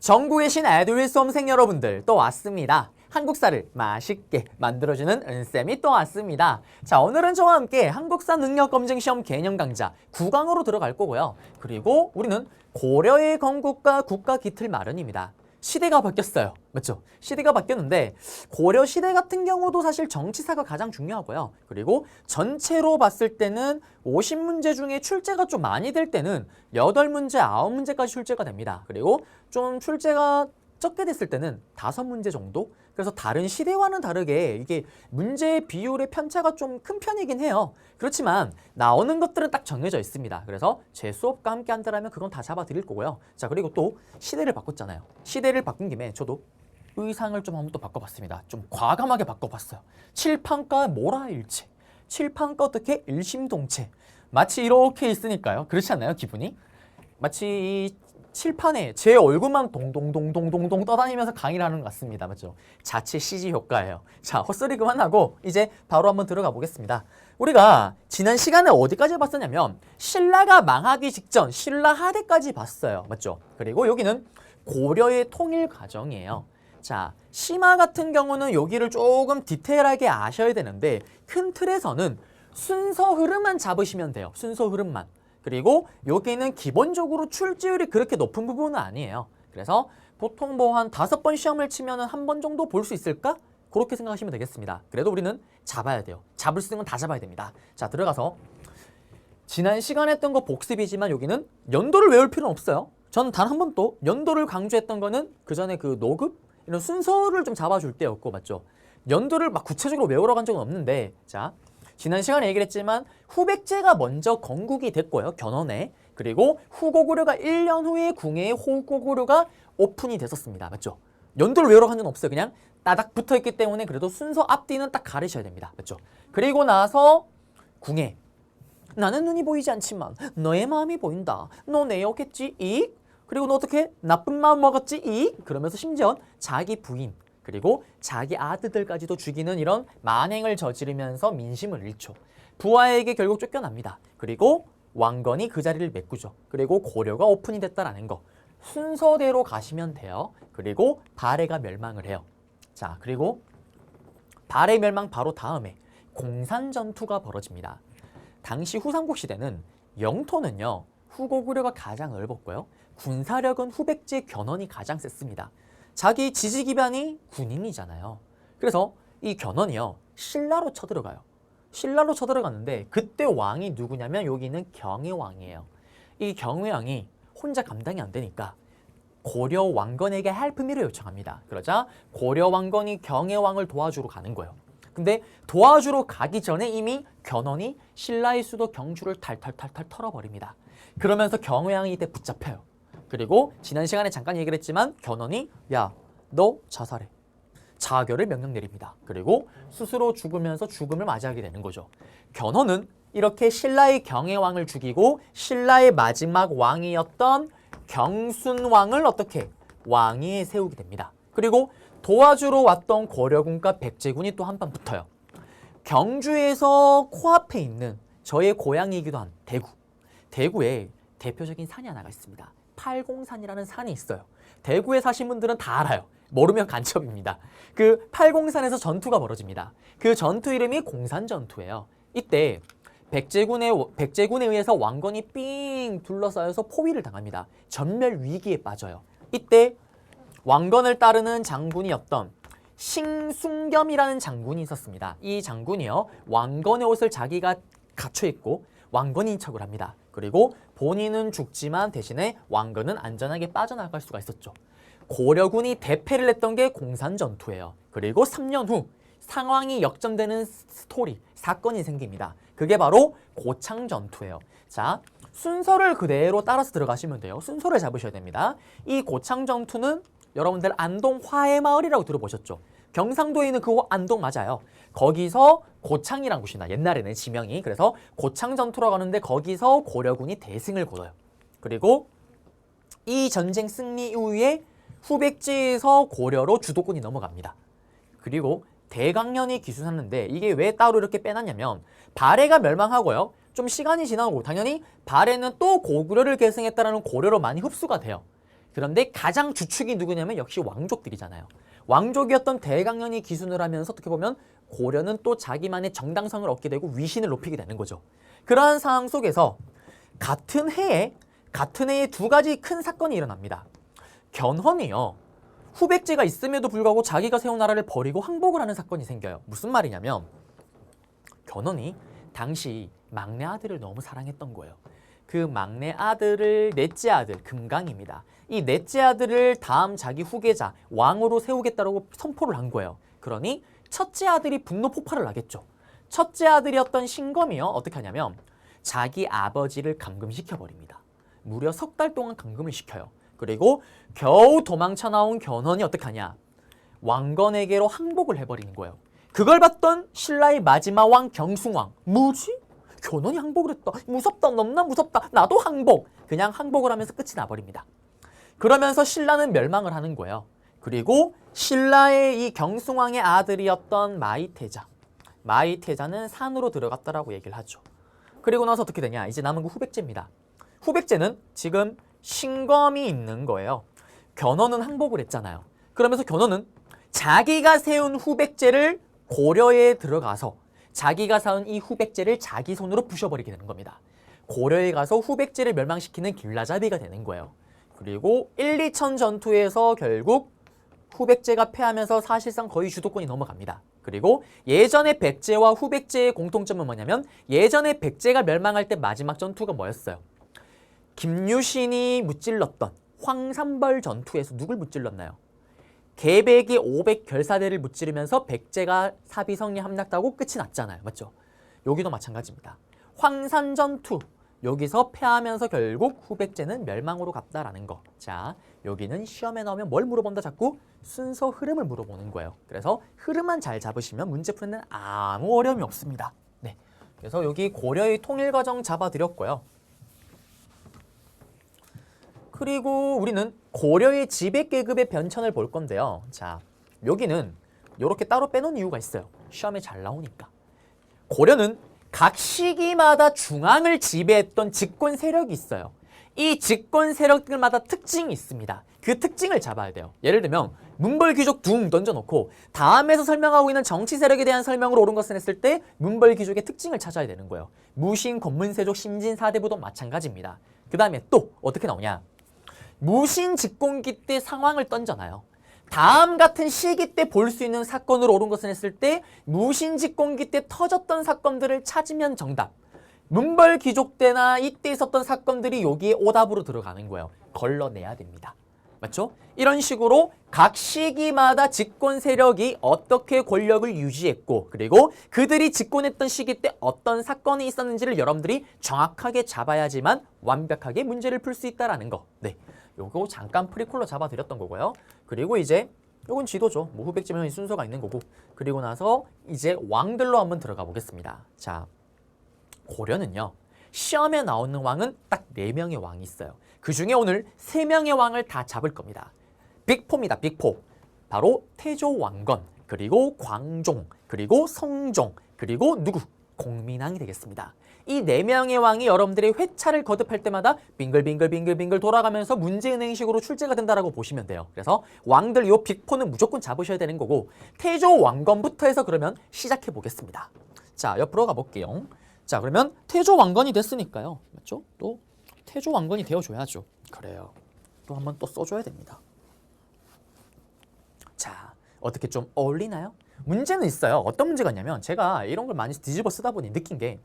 전국의 신애들 수험생 여러분들 또 왔습니다. 한국사를 맛있게 만들어주는 은쌤이 또 왔습니다. 자, 오늘은 저와 함께 한국사 능력검증시험 개념 강좌 9강으로 들어갈 거고요. 그리고 우리는 고려의 건국과 국가 기틀 마련입니다. 시대가 바뀌었어요. 맞죠? 시대가 바뀌었는데 고려 시대 같은 경우도 사실 정치사가 가장 중요하고요. 그리고 전체로 봤을 때는 50문제 중에 출제가 좀 많이 될 때는 8문제, 9문제까지 출제가 됩니다. 그리고 좀 출제가 적게 됐을 때는 5문제 정도? 그래서 다른 시대와는 다르게 이게 문제 비율의 편차가 좀 큰 편이긴 해요. 그렇지만 나오는 것들은 딱 정해져 있습니다. 그래서 제 수업과 함께 한다면 그건 다 잡아드릴 거고요. 자, 그리고 또 시대를 바꿨잖아요. 시대를 바꾼 김에 저도 의상을 좀 한번 또 바꿔봤습니다. 좀 과감하게 바꿔봤어요. 칠판과 모라일체, 칠판과 어떻게 일심동체. 마치 이렇게 있으니까요. 그렇지 않나요? 기분이? 마치 이 칠판에 제 얼굴만 동동동동동동 떠다니면서 강의를 하는 것 같습니다. 맞죠? 자체 CG 효과예요. 자, 헛소리 그만하고 이제 바로 한번 들어가 보겠습니다. 우리가 지난 시간에 어디까지 봤었냐면 신라가 망하기 직전 신라 하대까지 봤어요. 맞죠? 그리고 여기는 고려의 통일 과정이에요. 자, 심화 같은 경우는 여기를 조금 디테일하게 아셔야 되는데 큰 틀에서는 순서 흐름만 잡으시면 돼요. 순서 흐름만. 그리고 여기는 기본적으로 출제율이 그렇게 높은 부분은 아니에요. 그래서 보통 뭐 한 5번 시험을 치면 한 번 정도 볼 수 있을까? 그렇게 생각하시면 되겠습니다. 그래도 우리는 잡아야 돼요. 잡을 수 있는 건 다 잡아야 됩니다. 자, 들어가서 지난 시간에 했던 거 복습이지만 여기는 연도를 외울 필요는 없어요. 전 단 한 번도 연도를 강조했던 거는 그 전에 그 노급? 이런 순서를 좀 잡아줄 때였고, 맞죠? 연도를 막 구체적으로 외우러 간 적은 없는데, 자, 지난 시간에 얘기를 했지만 후백제가 먼저 건국이 됐고요. 견훤에. 그리고 후고구려가 1년 후에 궁예의 후고구려가 오픈이 됐었습니다. 맞죠? 연도를 외우러 간 적은 없어요. 그냥 따닥 붙어있기 때문에 그래도 순서 앞뒤는 딱 가르셔야 됩니다. 맞죠? 그리고 나서 궁예. 나는 눈이 보이지 않지만 너의 마음이 보인다. 너 내 욕했지? 익? 그리고 너 어떻게 나쁜 마음 먹었지? 익? 그러면서 심지어 자기 부인 그리고 자기 아들들까지도 죽이는 이런 만행을 저지르면서 민심을 잃죠. 부하에게 결국 쫓겨납니다. 그리고 왕건이 그 자리를 메꾸죠. 그리고 고려가 오픈이 됐다라는 거. 순서대로 가시면 돼요. 그리고 발해가 멸망을 해요. 자, 그리고 발해 멸망 바로 다음에 공산전투가 벌어집니다. 당시 후삼국 시대는 영토는요. 후고구려가 가장 넓었고요. 군사력은 후백제 견훤이 가장 셌습니다. 자기 지지 기반이 군인이잖아요. 그래서 이 견훤이요. 신라로 쳐들어가요. 신라로 쳐들어갔는데 그때 왕이 누구냐면 여기는 경혜왕이에요. 이 경혜왕이 혼자 감당이 안 되니까 고려 왕건에게 할품미를 요청합니다. 그러자 고려 왕건이 경혜왕을 도와주러 가는 거예요. 근데 도와주러 가기 전에 이미 견훤이 신라의 수도 경주를 탈탈탈탈 털어버립니다. 그러면서 경혜왕이 이때 붙잡혀요. 그리고 지난 시간에 잠깐 얘기를 했지만 견훤이 야, 너 자살해. 자결을 명령 내립니다. 그리고 스스로 죽으면서 죽음을 맞이하게 되는 거죠. 견훤은 이렇게 신라의 경혜왕을 죽이고 신라의 마지막 왕이었던 경순왕을 어떻게 왕위에 세우게 됩니다. 그리고 도와주러 왔던 고려군과 백제군이 또 한 판 붙어요. 경주에서 코앞에 있는 저의 고향이기도 한 대구. 대구에 대표적인 산이 하나가 있습니다. 팔공산이라는 산이 있어요. 대구에 사신 분들은 다 알아요. 모르면 간첩입니다. 그 팔공산에서 전투가 벌어집니다. 그 전투 이름이 공산전투예요. 이때 백제군에 의해서 왕건이 삥 둘러싸여서 포위를 당합니다. 전멸 위기에 빠져요. 이때 왕건을 따르는 장군이었던 싱숭겸이라는 장군이 있었습니다. 이 장군이요. 왕건의 옷을 자기가 갖춰 입고 왕건인 척을 합니다. 그리고 본인은 죽지만 대신에 왕건은 안전하게 빠져나갈 수가 있었죠. 고려군이 대패를 했던 게 공산전투예요. 그리고 3년 후 상황이 역전되는 사건이 생깁니다. 그게 바로 고창전투예요. 자, 순서를 그대로 따라서 들어가시면 돼요. 순서를 잡으셔야 됩니다. 이 고창전투는 여러분들 안동 화해마을이라고 들어보셨죠? 경상도에 있는 그 안동 맞아요. 거기서 고창이란 곳이나 옛날에는 지명이 그래서 고창전투라고 하는데 거기서 고려군이 대승을 거둬요. 그리고 이 전쟁 승리 이후에 후백제에서 고려로 주도권이 넘어갑니다. 그리고 대강년이 기수하는데 이게 왜 따로 이렇게 빼놨냐면 발해가 멸망하고요. 좀 시간이 지나고 당연히 발해는 또 고구려를 계승했다라는 고려로 많이 흡수가 돼요. 그런데 가장 주축이 누구냐면 역시 왕족들이잖아요. 왕족이었던 대강령이 기순을 하면서 어떻게 보면 고려는 또 자기만의 정당성을 얻게 되고 위신을 높이게 되는 거죠. 그러한 상황 속에서 같은 해에 두 가지 큰 사건이 일어납니다. 견훤이요. 후백제가 있음에도 불구하고 자기가 세운 나라를 버리고 항복을 하는 사건이 생겨요. 무슨 말이냐면 견훤이 당시 막내 아들을 너무 사랑했던 거예요. 그 막내 아들을 넷째 아들 금강입니다. 이 넷째 아들을 다음 자기 후계자 왕으로 세우겠다고 선포를 한 거예요. 그러니 첫째 아들이 분노 폭발을 하겠죠. 첫째 아들이었던 신검이요. 어떻게 하냐면 자기 아버지를 감금시켜 버립니다. 무려 석 달 동안 감금을 시켜요. 그리고 겨우 도망쳐 나온 견훤이 어떻게 하냐. 왕건에게로 항복을 해버리는 거예요. 그걸 봤던 신라의 마지막 왕 경숭왕. 뭐지? 견훤이 항복을 했다. 무섭다. 너무나 무섭다. 나도 항복. 그냥 항복을 하면서 끝이 나버립니다. 그러면서 신라는 멸망을 하는 거예요. 그리고 신라의 이 경숭왕의 아들이었던 마이태자. 마이태자는 산으로 들어갔다라고 얘기를 하죠. 그리고 나서 어떻게 되냐. 이제 남은 거 후백제입니다. 후백제는 지금 신검이 있는 거예요. 견훤은 항복을 했잖아요. 그러면서 견훤은 자기가 세운 후백제를 고려에 들어가서 자기가 쌓은 이 후백제를 자기 손으로 부셔버리게 되는 겁니다. 고려에 가서 후백제를 멸망시키는 길라잡이가 되는 거예요. 그리고 1, 2천 전투에서 결국 후백제가 패하면서 사실상 거의 주도권이 넘어갑니다. 그리고 예전의 백제와 후백제의 공통점은 뭐냐면 예전에 백제가 멸망할 때 마지막 전투가 뭐였어요? 김유신이 무찔렀던 황산벌 전투에서 누굴 무찔렀나요? 계백이 500 결사대를 무찌르면서 백제가 사비성리 함락하고 끝이 났잖아요. 맞죠? 여기도 마찬가지입니다. 황산 전투 여기서 패하면서 결국 후백제는 멸망으로 갔다라는 거. 자, 여기는 시험에 나오면 뭘 물어본다? 자꾸 순서 흐름을 물어보는 거예요. 그래서 흐름만 잘 잡으시면 문제 푸는 데는 아무 어려움이 없습니다. 네, 그래서 여기 고려의 통일과정 잡아드렸고요. 그리고 우리는 고려의 지배계급의 변천을 볼 건데요. 자, 여기는 이렇게 따로 빼놓은 이유가 있어요. 시험에 잘 나오니까. 고려는 각 시기마다 중앙을 지배했던 집권 세력이 있어요. 이 집권 세력들마다 특징이 있습니다. 그 특징을 잡아야 돼요. 예를 들면 문벌귀족 둥 던져놓고 다음에서 설명하고 있는 정치 세력에 대한 설명으로 옳은 것을 했을 때 문벌귀족의 특징을 찾아야 되는 거예요. 무신, 권문세족, 심진사대부도 마찬가지입니다. 그 다음에 또 어떻게 나오냐. 무신 집권기 때 상황을 던져놔요. 다음 같은 시기 때 볼 수 있는 사건으로 옳은 것을 했을 때 무신 집권기 때 터졌던 사건들을 찾으면 정답. 문벌 귀족 때나 이때 있었던 사건들이 여기에 오답으로 들어가는 거예요. 걸러내야 됩니다. 맞죠? 이런 식으로 각 시기마다 집권 세력이 어떻게 권력을 유지했고 그리고 그들이 집권했던 시기 때 어떤 사건이 있었는지를 여러분들이 정확하게 잡아야지만 완벽하게 문제를 풀 수 있다는 거. 네, 요거 잠깐 프리콜로 잡아드렸던 거고요. 그리고 이제 요건 지도죠. 뭐 후백제면 순서가 있는 거고. 그리고 나서 이제 왕들로 한번 들어가 보겠습니다. 자, 고려는요. 시험에 나오는 왕은 딱 4명의 왕이 있어요. 그 중에 오늘 3명의 왕을 다 잡을 겁니다. 빅4입니다. 빅4. 바로 태조 왕건, 그리고 광종, 그리고 성종, 그리고 누구? 공민왕이 되겠습니다. 이 4명의 왕이 여러분들이 회차를 거듭할 때마다 빙글빙글 돌아가면서 문제은행식으로 출제가 된다라고 보시면 돼요. 그래서 왕들 요 빅4는 무조건 잡으셔야 되는 거고 태조 왕건부터 해서 그러면 시작해 보겠습니다. 자, 옆으로 가볼게요. 자, 그러면 태조 왕건이 됐으니까요. 맞죠? 또 태조 왕건이 되어줘야죠. 그래요. 또 한번 또 써줘야 됩니다. 자, 어떻게 좀 어울리나요? 문제는 있어요. 어떤 문제가 있냐면 제가 이런 걸 많이 뒤집어 쓰다 보니 느낀 게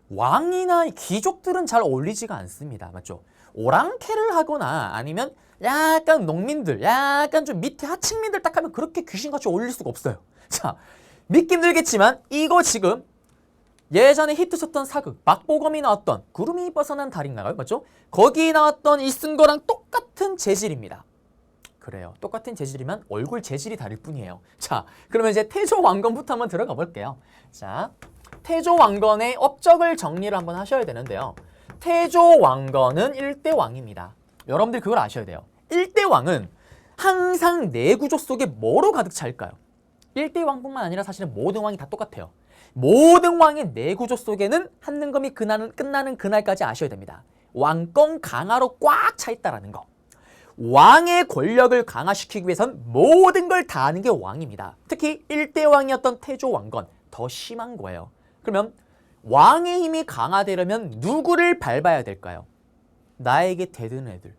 왕이나 귀족들은 잘 어울리지가 않습니다. 맞죠? 오랑캐를 하거나 아니면 약간 농민들, 약간 좀 밑에 하층민들 딱 하면 그렇게 귀신같이 어울릴 수가 없어요. 자, 믿기 힘들겠지만 이거 지금 예전에 히트쳤던 사극 박보검이 나왔던 구름이 벗어난 달인가요? 맞죠? 거기 나왔던 이 쓴 거랑 똑같은 재질입니다. 그래요. 똑같은 재질이면 얼굴 재질이 다를 뿐이에요. 자, 그러면 이제 태조 왕건부터 한번 들어가 볼게요. 자, 태조 왕건의 업적을 정리를 한번 하셔야 되는데요. 태조 왕건은 1대 왕입니다. 여러분들 그걸 아셔야 돼요. 1대 왕은 항상 내구조 속에 뭐로 가득 차일까요? 1대 왕뿐만 아니라 사실은 모든 왕이 다 똑같아요. 모든 왕의 내구조 속에는 한능검이 끝나는 그날까지 아셔야 됩니다. 왕권 강화로 꽉 차 있다라는 거. 왕의 권력을 강화시키기 위해선 모든 걸 다 하는 게 왕입니다. 특히 1대 왕이었던 태조 왕건 더 심한 거예요. 그러면 왕의 힘이 강화되려면 누구를 밟아야 될까요? 나에게 대드는 애들,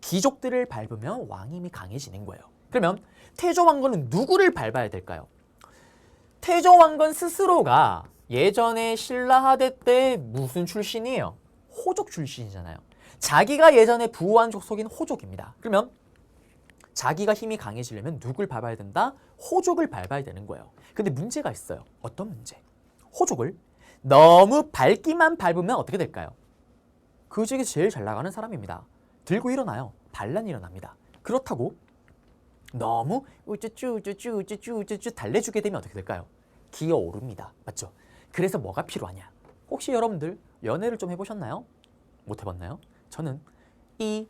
귀족들을 밟으면 왕의 힘이 강해지는 거예요. 그러면 태조 왕건은 누구를 밟아야 될까요? 태조 왕건 스스로가 예전에 신라하대 때 무슨 출신이에요? 호족 출신이잖아요. 자기가 예전에 부한 족속인 호족입니다. 그러면 자기가 힘이 강해지려면 누굴 밟아야 된다? 호족을 밟아야 되는 거예요. 근데 문제가 있어요. 어떤 문제? 호족을 너무 밟기만 밟으면 어떻게 될까요? 그 중에 제일 잘 나가는 사람입니다. 들고 일어나요. 반란이 일어납니다. 그렇다고 너무 우쭈쭈 달래주게 되면 어떻게 될까요? 기어오릅니다. 맞죠? 그래서 뭐가 필요하냐? 혹시 여러분들 연애를 좀 해보셨나요? 못 해봤나요? 저는 이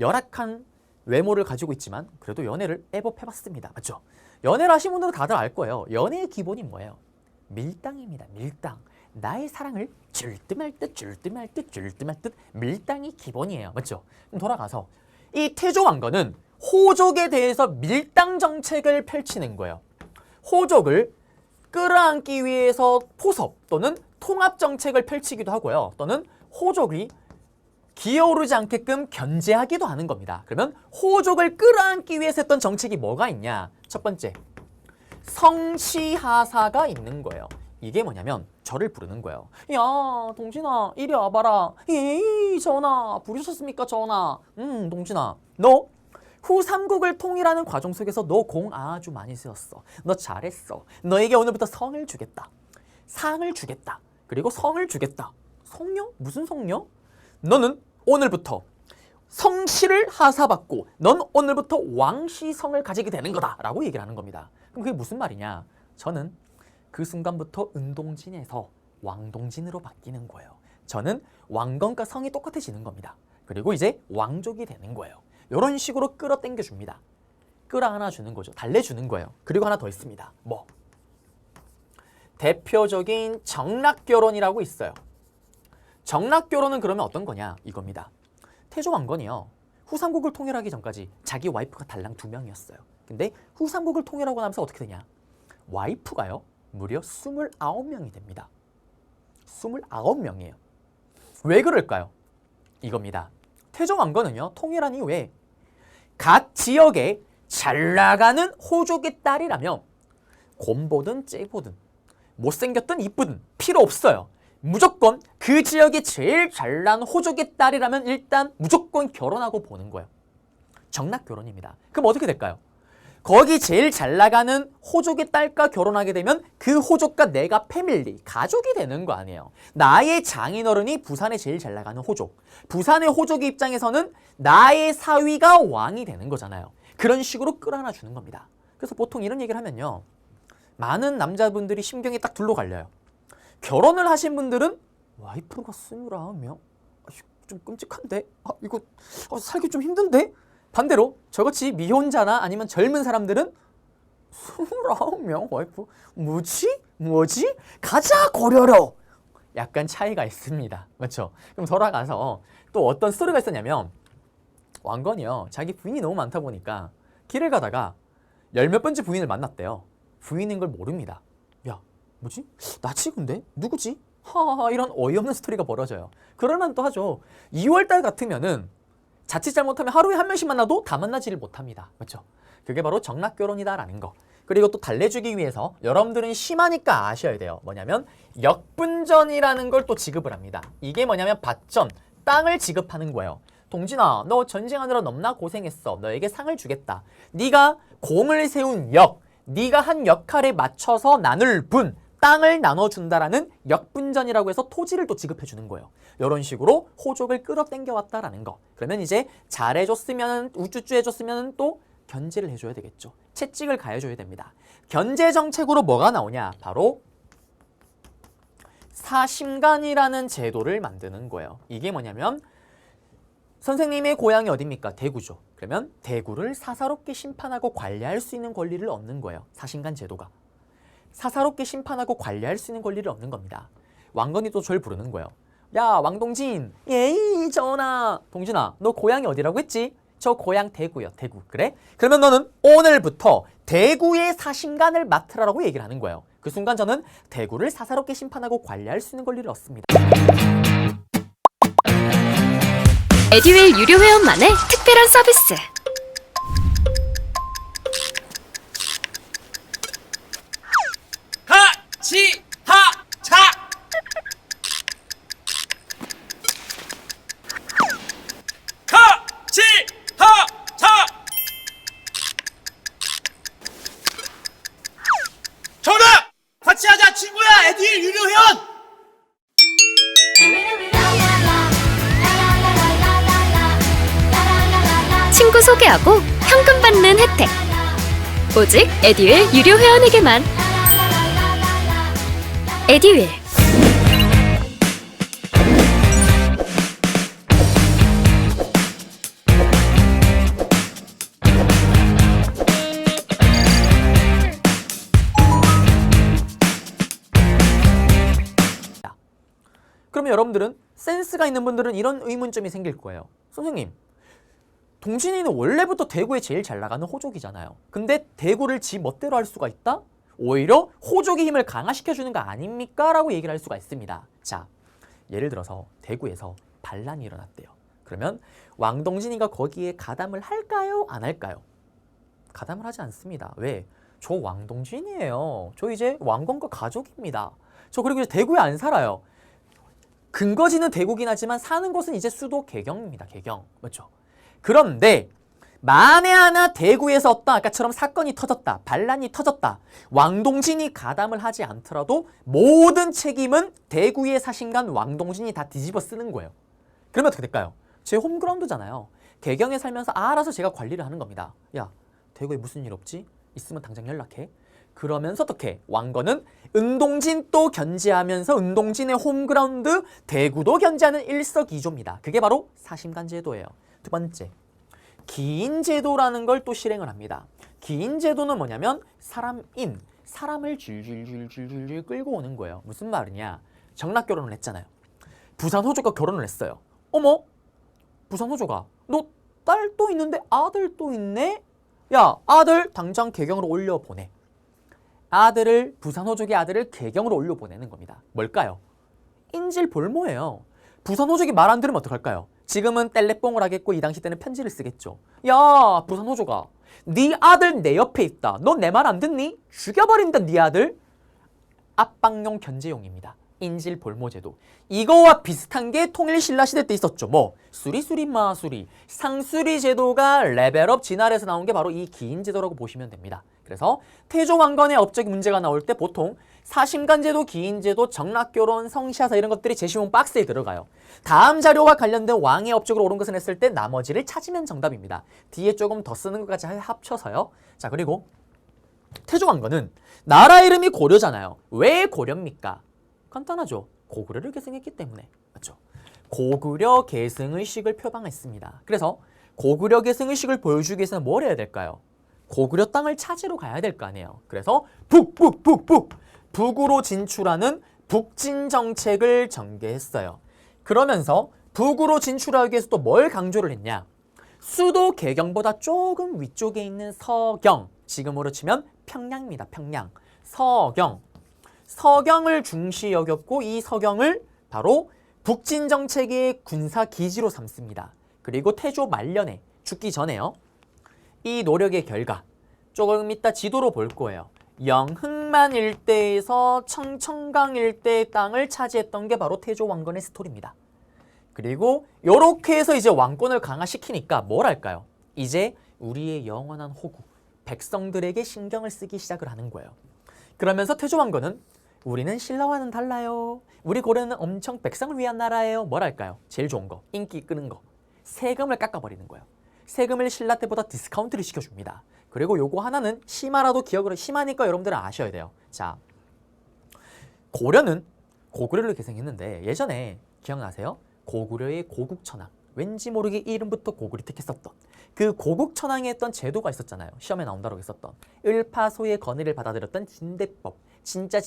열악한 외모를 가지고 있지만 그래도 연애를 애법 해봤습니다. 맞죠? 연애를 하신 분들은 다들 알 거예요. 연애의 기본이 뭐예요? 밀당입니다. 밀당. 나의 사랑을 줄 듯 말 듯 줄 듯 말 듯 줄 듯 말 듯 밀당이 기본이에요. 맞죠? 그럼 돌아가서 이 태조 왕건은 호족에 대해서 밀당 정책을 펼치는 거예요. 호족을 끌어안기 위해서 포섭 또는 통합 정책을 펼치기도 하고요. 또는 호족이 기어오르지 않게끔 견제하기도 하는 겁니다. 그러면 호족을 끌어안기 위해서 했던 정책이 뭐가 있냐? 첫 번째, 성시하사가 있는 거예요. 이게 뭐냐면 저를 부르는 거예요. 야, 동진아, 이리 와봐라. 에이, 전하, 부르셨습니까, 전하? 동진아, 너 후삼국을 통일하는 과정 속에서 너 공 아주 많이 쓰였어. 너 잘했어. 너에게 오늘부터 성을 주겠다. 상을 주겠다. 그리고 성을 주겠다. 성령? 무슨 성령? 너는 오늘부터 성씨를 하사받고 넌 오늘부터 왕씨성을 가지게 되는 거다 라고 얘기를 하는 겁니다. 그럼 그게 무슨 말이냐? 저는 그 순간부터 은동진에서 왕동진으로 바뀌는 거예요. 저는 왕건과 성이 똑같아지는 겁니다. 그리고 이제 왕족이 되는 거예요. 이런 식으로 끌어당겨 줍니다. 끌어안아 주는 거죠. 달래주는 거예요. 그리고 하나 더 있습니다. 뭐? 대표적인 정락결혼이라고 있어요. 정락결혼은 그러면 어떤 거냐? 이겁니다. 태조 왕건이요. 후삼국을 통일하기 전까지 자기 와이프가 달랑 2명이었어요. 근데 후삼국을 통일하고 나면서 어떻게 되냐? 와이프가요. 무려 29명이 됩니다. 29명이에요. 왜 그럴까요? 이겁니다. 태조 왕건은요. 통일한 이후에 각 지역에 잘 나가는 호족의 딸이라며 곰보든 째보든 못생겼든 이쁘든 필요 없어요. 무조건 그 지역에 제일 잘난 호족의 딸이라면 일단 무조건 결혼하고 보는 거예요. 정락결혼입니다. 그럼 어떻게 될까요? 거기 제일 잘 나가는 호족의 딸과 결혼하게 되면 그 호족과 내가 패밀리, 가족이 되는 거 아니에요. 나의 장인어른이 부산에 제일 잘 나가는 호족. 부산의 호족의 입장에서는 나의 사위가 왕이 되는 거잖아요. 그런 식으로 끌어안아 주는 겁니다. 그래서 보통 이런 얘기를 하면요. 많은 남자분들이 심경이 딱 둘로 갈려요. 결혼을 하신 분들은 와이프가 29명? 좀 끔찍한데? 이거 살기 좀 힘든데? 반대로 저같이 미혼자나 아니면 젊은 사람들은 29명 와이프? 뭐지? 가자 고려로! 약간 차이가 있습니다. 맞죠? 그럼 돌아가서 또 어떤 스토리가 있었냐면 왕건이요. 자기 부인이 너무 많다 보니까 길을 가다가 열 몇 번째 부인을 만났대요. 부인인 걸 모릅니다. 야, 뭐지? 나 지금인데? 누구지? 하하하 이런 어이없는 스토리가 벌어져요. 그럴만 또 하죠. 2월달 같으면은 자칫 잘못하면 하루에 한 명씩 만나도 다 만나지를 못합니다. 그렇죠? 그게 바로 정락결혼이다라는 거. 그리고 또 달래주기 위해서 여러분들은 심하니까 아셔야 돼요. 뭐냐면 역분전이라는 걸 또 지급을 합니다. 이게 뭐냐면 밭전, 땅을 지급하는 거예요. 동진아, 너 전쟁하느라 너무나 고생했어. 너에게 상을 주겠다. 네가 공을 세운 역, 네가 한 역할에 맞춰서 나눌 분, 땅을 나눠준다라는 역분전이라고 해서 토지를 또 지급해주는 거예요. 이런 식으로 호족을 끌어당겨 왔다라는 거. 그러면 이제 잘해줬으면, 우쭈쭈 해줬으면 또 견제를 해줘야 되겠죠. 채찍을 가해줘야 됩니다. 견제 정책으로 뭐가 나오냐? 바로 사심간이라는 제도를 만드는 거예요. 이게 뭐냐면 선생님의 고향이 어디입니까? 대구죠. 그러면 대구를 사사롭게 심판하고 관리할 수 있는 권리를 얻는 거예요. 사심간 제도가. 사사롭게 심판하고 관리할 수 있는 권리를 얻는 겁니다. 왕건이 또 저를 부르는 거예요. 야, 왕동진. 예이, 전하. 동진아, 너 고향이 어디라고 했지? 저 고향 대구요. 대구. 그래? 그러면 너는 오늘부터 대구의 사신관을 맡으라고 얘기를 하는 거예요. 그 순간 저는 대구를 사사롭게 심판하고 관리할 수 있는 권리를 얻습니다. 에듀윌 유료 회원만의 특별한 서비스. 같이 하자. 같이 하자. 정답! 같이 하자 친구야. 에듀윌 유료 회원. 친구 소개하고 현금 받는 혜택. 오직 에듀윌 유료 회원에게만. 에듀윌. 그러면 여러분들은 센스가 있는 분들은 이런 의문점이 생길 거예요. 선생님, 동진이는 원래부터 대구에 제일 잘 나가는 호족이잖아요. 근데 대구를 지 멋대로 할 수가 있다? 오히려 호족의 힘을 강화시켜주는 거 아닙니까? 라고 얘기를 할 수가 있습니다. 자, 예를 들어서 대구에서 반란이 일어났대요. 그러면 왕동진이가 거기에 가담을 할까요? 안 할까요? 가담을 하지 않습니다. 왜? 저 왕동진이에요. 저 이제 왕건과 가족입니다. 저 그리고 이제 대구에 안 살아요. 근거지는 대구긴 하지만 사는 곳은 이제 수도 개경입니다. 개경. 맞죠? 그런데 만에 하나 대구에서 어떤 아까처럼 사건이 터졌다. 반란이 터졌다. 왕동진이 가담을 하지 않더라도 모든 책임은 대구의 사신관 왕동진이 다 뒤집어 쓰는 거예요. 그러면 어떻게 될까요? 제 홈그라운드잖아요. 개경에 살면서 알아서 제가 관리를 하는 겁니다. 야, 대구에 무슨 일 없지? 있으면 당장 연락해. 그러면서 어떻게? 왕건은 은동진 또 견제하면서 은동진의 홈그라운드 대구도 견제하는 일석이조입니다. 그게 바로 사심관 제도예요. 두 번째, 기인 제도라는 걸 또 실행을 합니다. 기인 제도는 뭐냐면 사람을 줄줄줄줄줄 끌고 오는 거예요. 무슨 말이냐? 정락 결혼을 했잖아요. 부산 호조가 결혼을 했어요. 어머? 부산 호조가 너 딸 또 있는데 아들 또 있네? 야, 아들 당장 개경으로 올려보내. 부산 호족의 아들을 개경으로 올려보내는 겁니다. 뭘까요? 인질볼모예요. 부산 호족이 말 안 들으면 어떡할까요? 지금은 뗄래뽕을 하겠고 이 당시 때는 편지를 쓰겠죠. 야, 부산 호조가 네 아들 내 옆에 있다. 너 내 말 안 듣니? 죽여버린다 네 아들. 압박용 견제용입니다. 인질볼모제도. 이거와 비슷한 게 통일신라 시대 때 있었죠. 뭐 수리수리 마수리 상수리 제도가 레벨업 진화에서 나온 게 바로 이 기인제도라고 보시면 됩니다. 그래서 태조왕건의 업적인 문제가 나올 때 보통 사심관제도, 기인제도, 정락결혼, 성시하사 이런 것들이 제시문 박스에 들어가요. 다음 자료와 관련된 왕의 업적으로 옳은 것을 했을 때 나머지를 찾으면 정답입니다. 뒤에 조금 더 쓰는 것까지 합쳐서요. 자, 그리고 태조왕건은 나라 이름이 고려잖아요. 왜 고려입니까? 간단하죠. 고구려를 계승했기 때문에. 맞죠? 고구려 계승의식을 표방했습니다. 그래서 고구려 계승의식을 보여주기 위해서는 뭘 해야 될까요? 고구려 땅을 찾으러 가야 될 거 아니에요. 그래서 북으로 진출하는 북진 정책을 전개했어요. 그러면서 북으로 진출하기 위해서 또 뭘 강조를 했냐? 수도 개경보다 조금 위쪽에 있는 서경, 지금으로 치면 평양입니다. 평양. 서경을 중시 여겼고 이 서경을 바로 북진 정책의 군사 기지로 삼습니다. 그리고 태조 말년에 죽기 전에요. 이 노력의 결과 조금 이따 지도로 볼 거예요. 영흥만 일대에서 청천강 일대의 땅을 차지했던 게 바로 태조 왕건의 스토리입니다. 그리고 이렇게 해서 이제 왕권을 강화시키니까 뭘 할까요? 이제 우리의 영원한 호구, 백성들에게 신경을 쓰기 시작을 하는 거예요. 그러면서 태조 왕건은 우리는 신라와는 달라요. 우리 고려는 엄청 백성을 위한 나라예요. 뭘 할까요? 제일 좋은 거, 인기 끄는 거. 세금을 깎아버리는 거예요. 세금을 신라 때보다 디스카운트를 시켜줍니다. 그리고 요거 하나는 심하라도 기억을 심하니까 여러분들은 아셔야 돼요. 자, 고려는 고구려를 계승했는데 예전에 기억나세요? 고구려의 고국천왕, 왠지 모르게 이름부터 고구려 택했었던 그 고국천왕이 했던 제도가 있었잖아요. 시험에 나온다고 했었던 을파소의 건의를 받아들였던 진대법. 진짜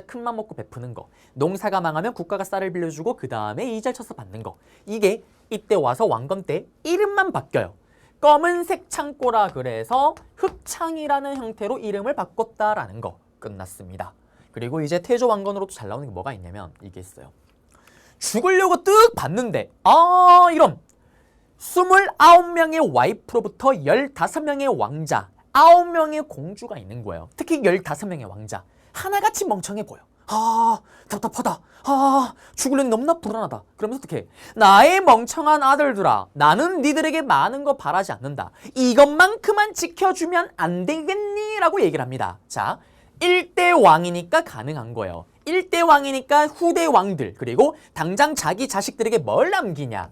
큰맘 먹고 베푸는 거. 농사가 망하면 국가가 쌀을 빌려주고 그 다음에 이자를 쳐서 받는 거. 이게 이때 와서 왕건 때 이름만 바뀌어요. 검은색 창고라 그래서 흑창이라는 형태로 이름을 바꿨다라는 거 끝났습니다. 그리고 이제 태조 왕건으로 잘 나오는 게 뭐가 있냐면 이게 있어요. 죽으려고 뜩 봤는데 이런 29명의 와이프로부터 15명의 왕자, 9명의 공주가 있는 거예요. 특히 15명의 왕자. 하나같이 멍청해 보여. 답답하다. 죽으려니 너무나 불안하다. 그러면서 어떻게? 나의 멍청한 아들들아, 나는 니들에게 많은 거 바라지 않는다. 이것만큼만 지켜주면 안 되겠니? 라고 얘기를 합니다. 자, 1대 왕이니까 가능한 거예요. 1대 왕이니까 후대 왕들, 그리고 당장 자기 자식들에게 뭘 남기냐?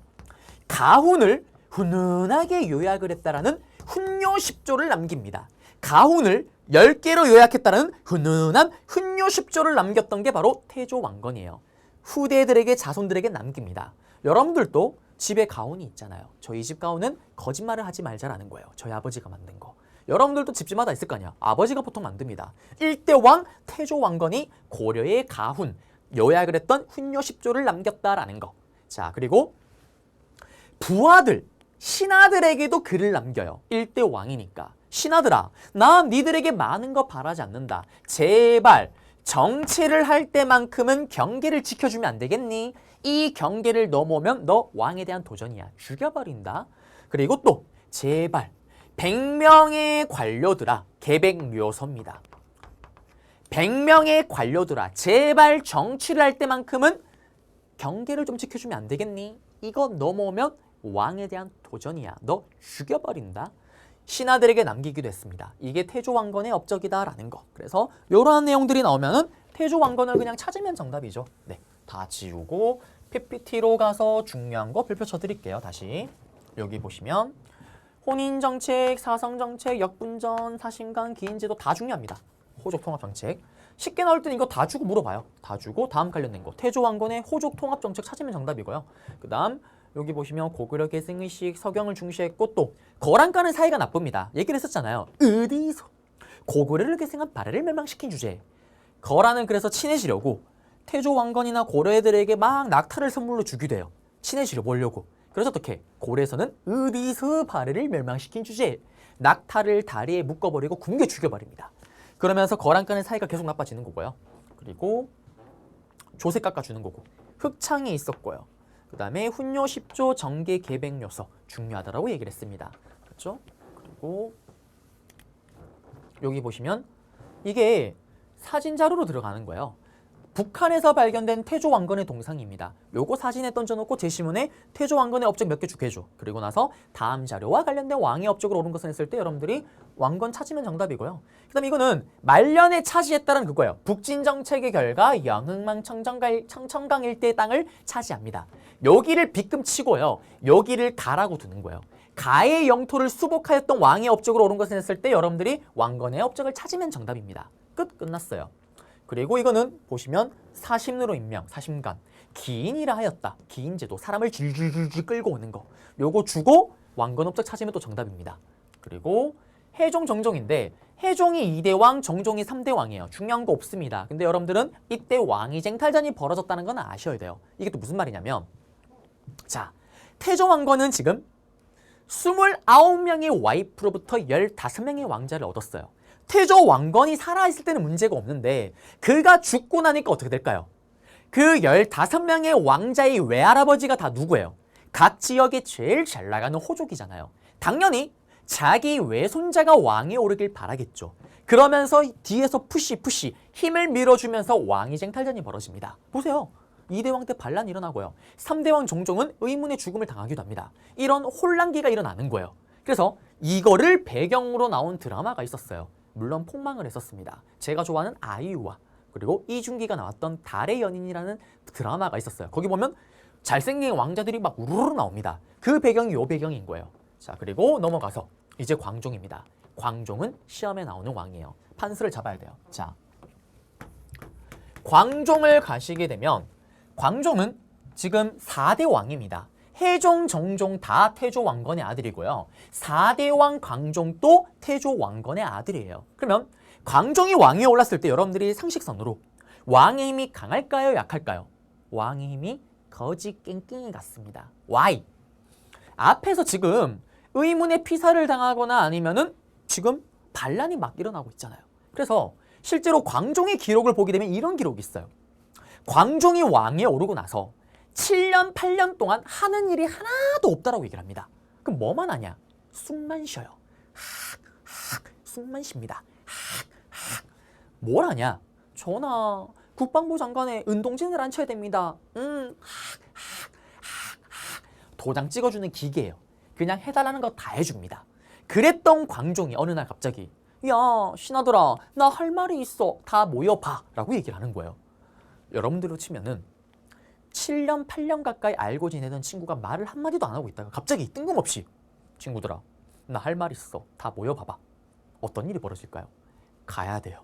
가훈을 훈훈하게 요약을 했다라는 훈요 10조를 남깁니다. 가훈을 10개로 요약했다는 훈훈한 훈요 10조를 남겼던 게 바로 태조 왕건이에요. 후대들에게 자손들에게 남깁니다. 여러분들도 집에 가훈이 있잖아요. 저희 집 가훈은 거짓말을 하지 말자라는 거예요. 저희 아버지가 만든 거. 여러분들도 집집마다 있을 거 아니야. 아버지가 보통 만듭니다. 1대 왕 태조 왕건이 고려의 가훈 요약을 했던 훈요 10조를 남겼다라는 거. 자, 그리고 부하들, 신하들에게도 글을 남겨요. 1대 왕이니까. 신하들아, 나 니들에게 많은 거 바라지 않는다. 제발 정치를 할 때만큼은 경계를 지켜주면 안 되겠니? 이 경계를 넘어오면 너 왕에 대한 도전이야. 죽여버린다. 그리고 또 제발 100명의 관료들아, 계백묘서입니다. 100명의 관료들아, 제발 정치를 할 때만큼은 경계를 좀 지켜주면 안 되겠니? 이거 넘어오면 왕에 대한 도전이야. 너 죽여버린다. 신하들에게 남기기도 했습니다. 이게 태조 왕건의 업적이다라는 거. 그래서 이러한 내용들이 나오면은 태조 왕건을 그냥 찾으면 정답이죠. 네, 다 지우고 PPT로 가서 중요한 거 별표 쳐드릴게요. 다시 여기 보시면 혼인정책, 사성정책, 역분전, 사신강, 기인제도 다 중요합니다. 호족통합정책. 쉽게 나올 때는 이거 다 주고 물어봐요. 다 주고 다음 관련된 거. 태조 왕건의 호족통합정책 찾으면 정답이고요. 그 다음 여기 보시면 고구려 계승의식, 서경을 중시했고 또 거란과는 사이가 나쁩니다. 얘기를 했었잖아요. 어디서 고구려를 계승한 발해를 멸망시킨 주제. 거란은 그래서 친해지려고 태조 왕건이나 고려 애들에게 막 낙타를 선물로 주기도 해요. 친해지려 보려고. 그래서 어떻게? 고려에서는 어디서 발해를 멸망시킨 주제. 낙타를 다리에 묶어버리고 굶겨 죽여버립니다. 그러면서 거란과는 사이가 계속 나빠지는 거고요. 그리고 조세 깎아주는 거고. 흑창이 있었고요. 그 다음에 훈요 10조 정계 계백 요서 중요하다라고 얘기를 했습니다. 그렇죠? 그리고 여기 보시면 이게 사진 자료로 들어가는 거예요. 북한에서 발견된 태조 왕건의 동상입니다. 요거 사진에 던져놓고 제시문에 태조 왕건의 업적 몇 개 주게해줘. 그리고 나서 다음 자료와 관련된 왕의 업적을 옳은 것을 했을 때 여러분들이 왕건 찾으면 정답이고요. 그 다음에 이거는 말년에 차지했다는 그거예요. 북진 정책의 결과 영흥망 청천강 일대의 땅을 차지합니다. 여기를 빗금 치고요. 여기를 가라고 두는 거예요. 가의 영토를 수복하였던 왕의 업적을 옳은 것을 했을 때 여러분들이 왕건의 업적을 찾으면 정답입니다. 끝났어요. 그리고 이거는 보시면 사심으로 임명, 사심관, 기인이라 하였다. 기인제도, 사람을 질질질 끌고 오는 거. 요거 주고 왕건 업적 찾으면 또 정답입니다. 그리고 해종 정종인데 해종이 2대 왕, 정종이 3대 왕이에요. 중요한 거 없습니다. 근데 여러분들은 이때 왕위 쟁탈전이 벌어졌다는 건 아셔야 돼요. 이게 또 무슨 말이냐면 자, 태조 왕건은 지금 29명의 와이프로부터 15명의 왕자를 얻었어요. 태조 왕건이 살아있을 때는 문제가 없는데 그가 죽고 나니까 어떻게 될까요? 그 15명의 왕자의 외할아버지가 다 누구예요? 각 지역에 제일 잘 나가는 호족이잖아요. 당연히 자기 외손자가 왕에 오르길 바라겠죠. 그러면서 뒤에서 푸시 힘을 밀어주면서 왕위 쟁탈전이 벌어집니다. 보세요. 2대 왕 때 반란이 일어나고요. 3대 왕 종종은 의문의 죽음을 당하기도 합니다. 이런 혼란기가 일어나는 거예요. 그래서 이거를 배경으로 나온 드라마가 있었어요. 물론 폭망을 했었습니다. 제가 좋아하는 아이유와 그리고 이준기가 나왔던 달의 연인이라는 드라마가 있었어요. 거기 보면 잘생긴 왕자들이 막 우르르 나옵니다. 그 배경이 요 배경인 거예요. 자, 그리고 넘어가서 이제 광종입니다. 광종은 시험에 나오는 왕이에요. 판수를 잡아야 돼요. 자, 광종을 가시게 되면 광종은 지금 4대 왕입니다. 해종, 정종 다 태조 왕건의 아들이고요. 4대 왕 광종도 태조 왕건의 아들이에요. 그러면 광종이 왕위에 올랐을 때 여러분들이 상식선으로 왕의 힘이 강할까요? 약할까요? 왕의 힘이 거지 깽깽이 같습니다. Why? 앞에서 지금 의문의 피살을 당하거나 아니면은 지금 반란이 막 일어나고 있잖아요. 그래서 실제로 광종의 기록을 보게 되면 이런 기록이 있어요. 광종이 왕위에 오르고 나서 7년, 8년 동안 하는 일이 하나도 없다라고 얘기를 합니다. 그럼 뭐만 하냐? 숨만 쉬어요. 숨만 쉽니다. 뭘 하냐? 전하, 국방부 장관의 은동진을 앉혀야 됩니다. 도장 찍어주는 기계예요. 그냥 해달라는 거 다 해줍니다. 그랬던 광종이 어느 날 갑자기 야, 신하들아, 나 할 말이 있어. 다 모여봐. 라고 얘기를 하는 거예요. 여러분들로 치면은 7년, 8년 가까이 알고 지내던 친구가 말을 한마디도 안 하고 있다가 갑자기 뜬금없이 친구들아, 나 할 말 있어. 다 모여봐봐. 어떤 일이 벌어질까요? 가야 돼요.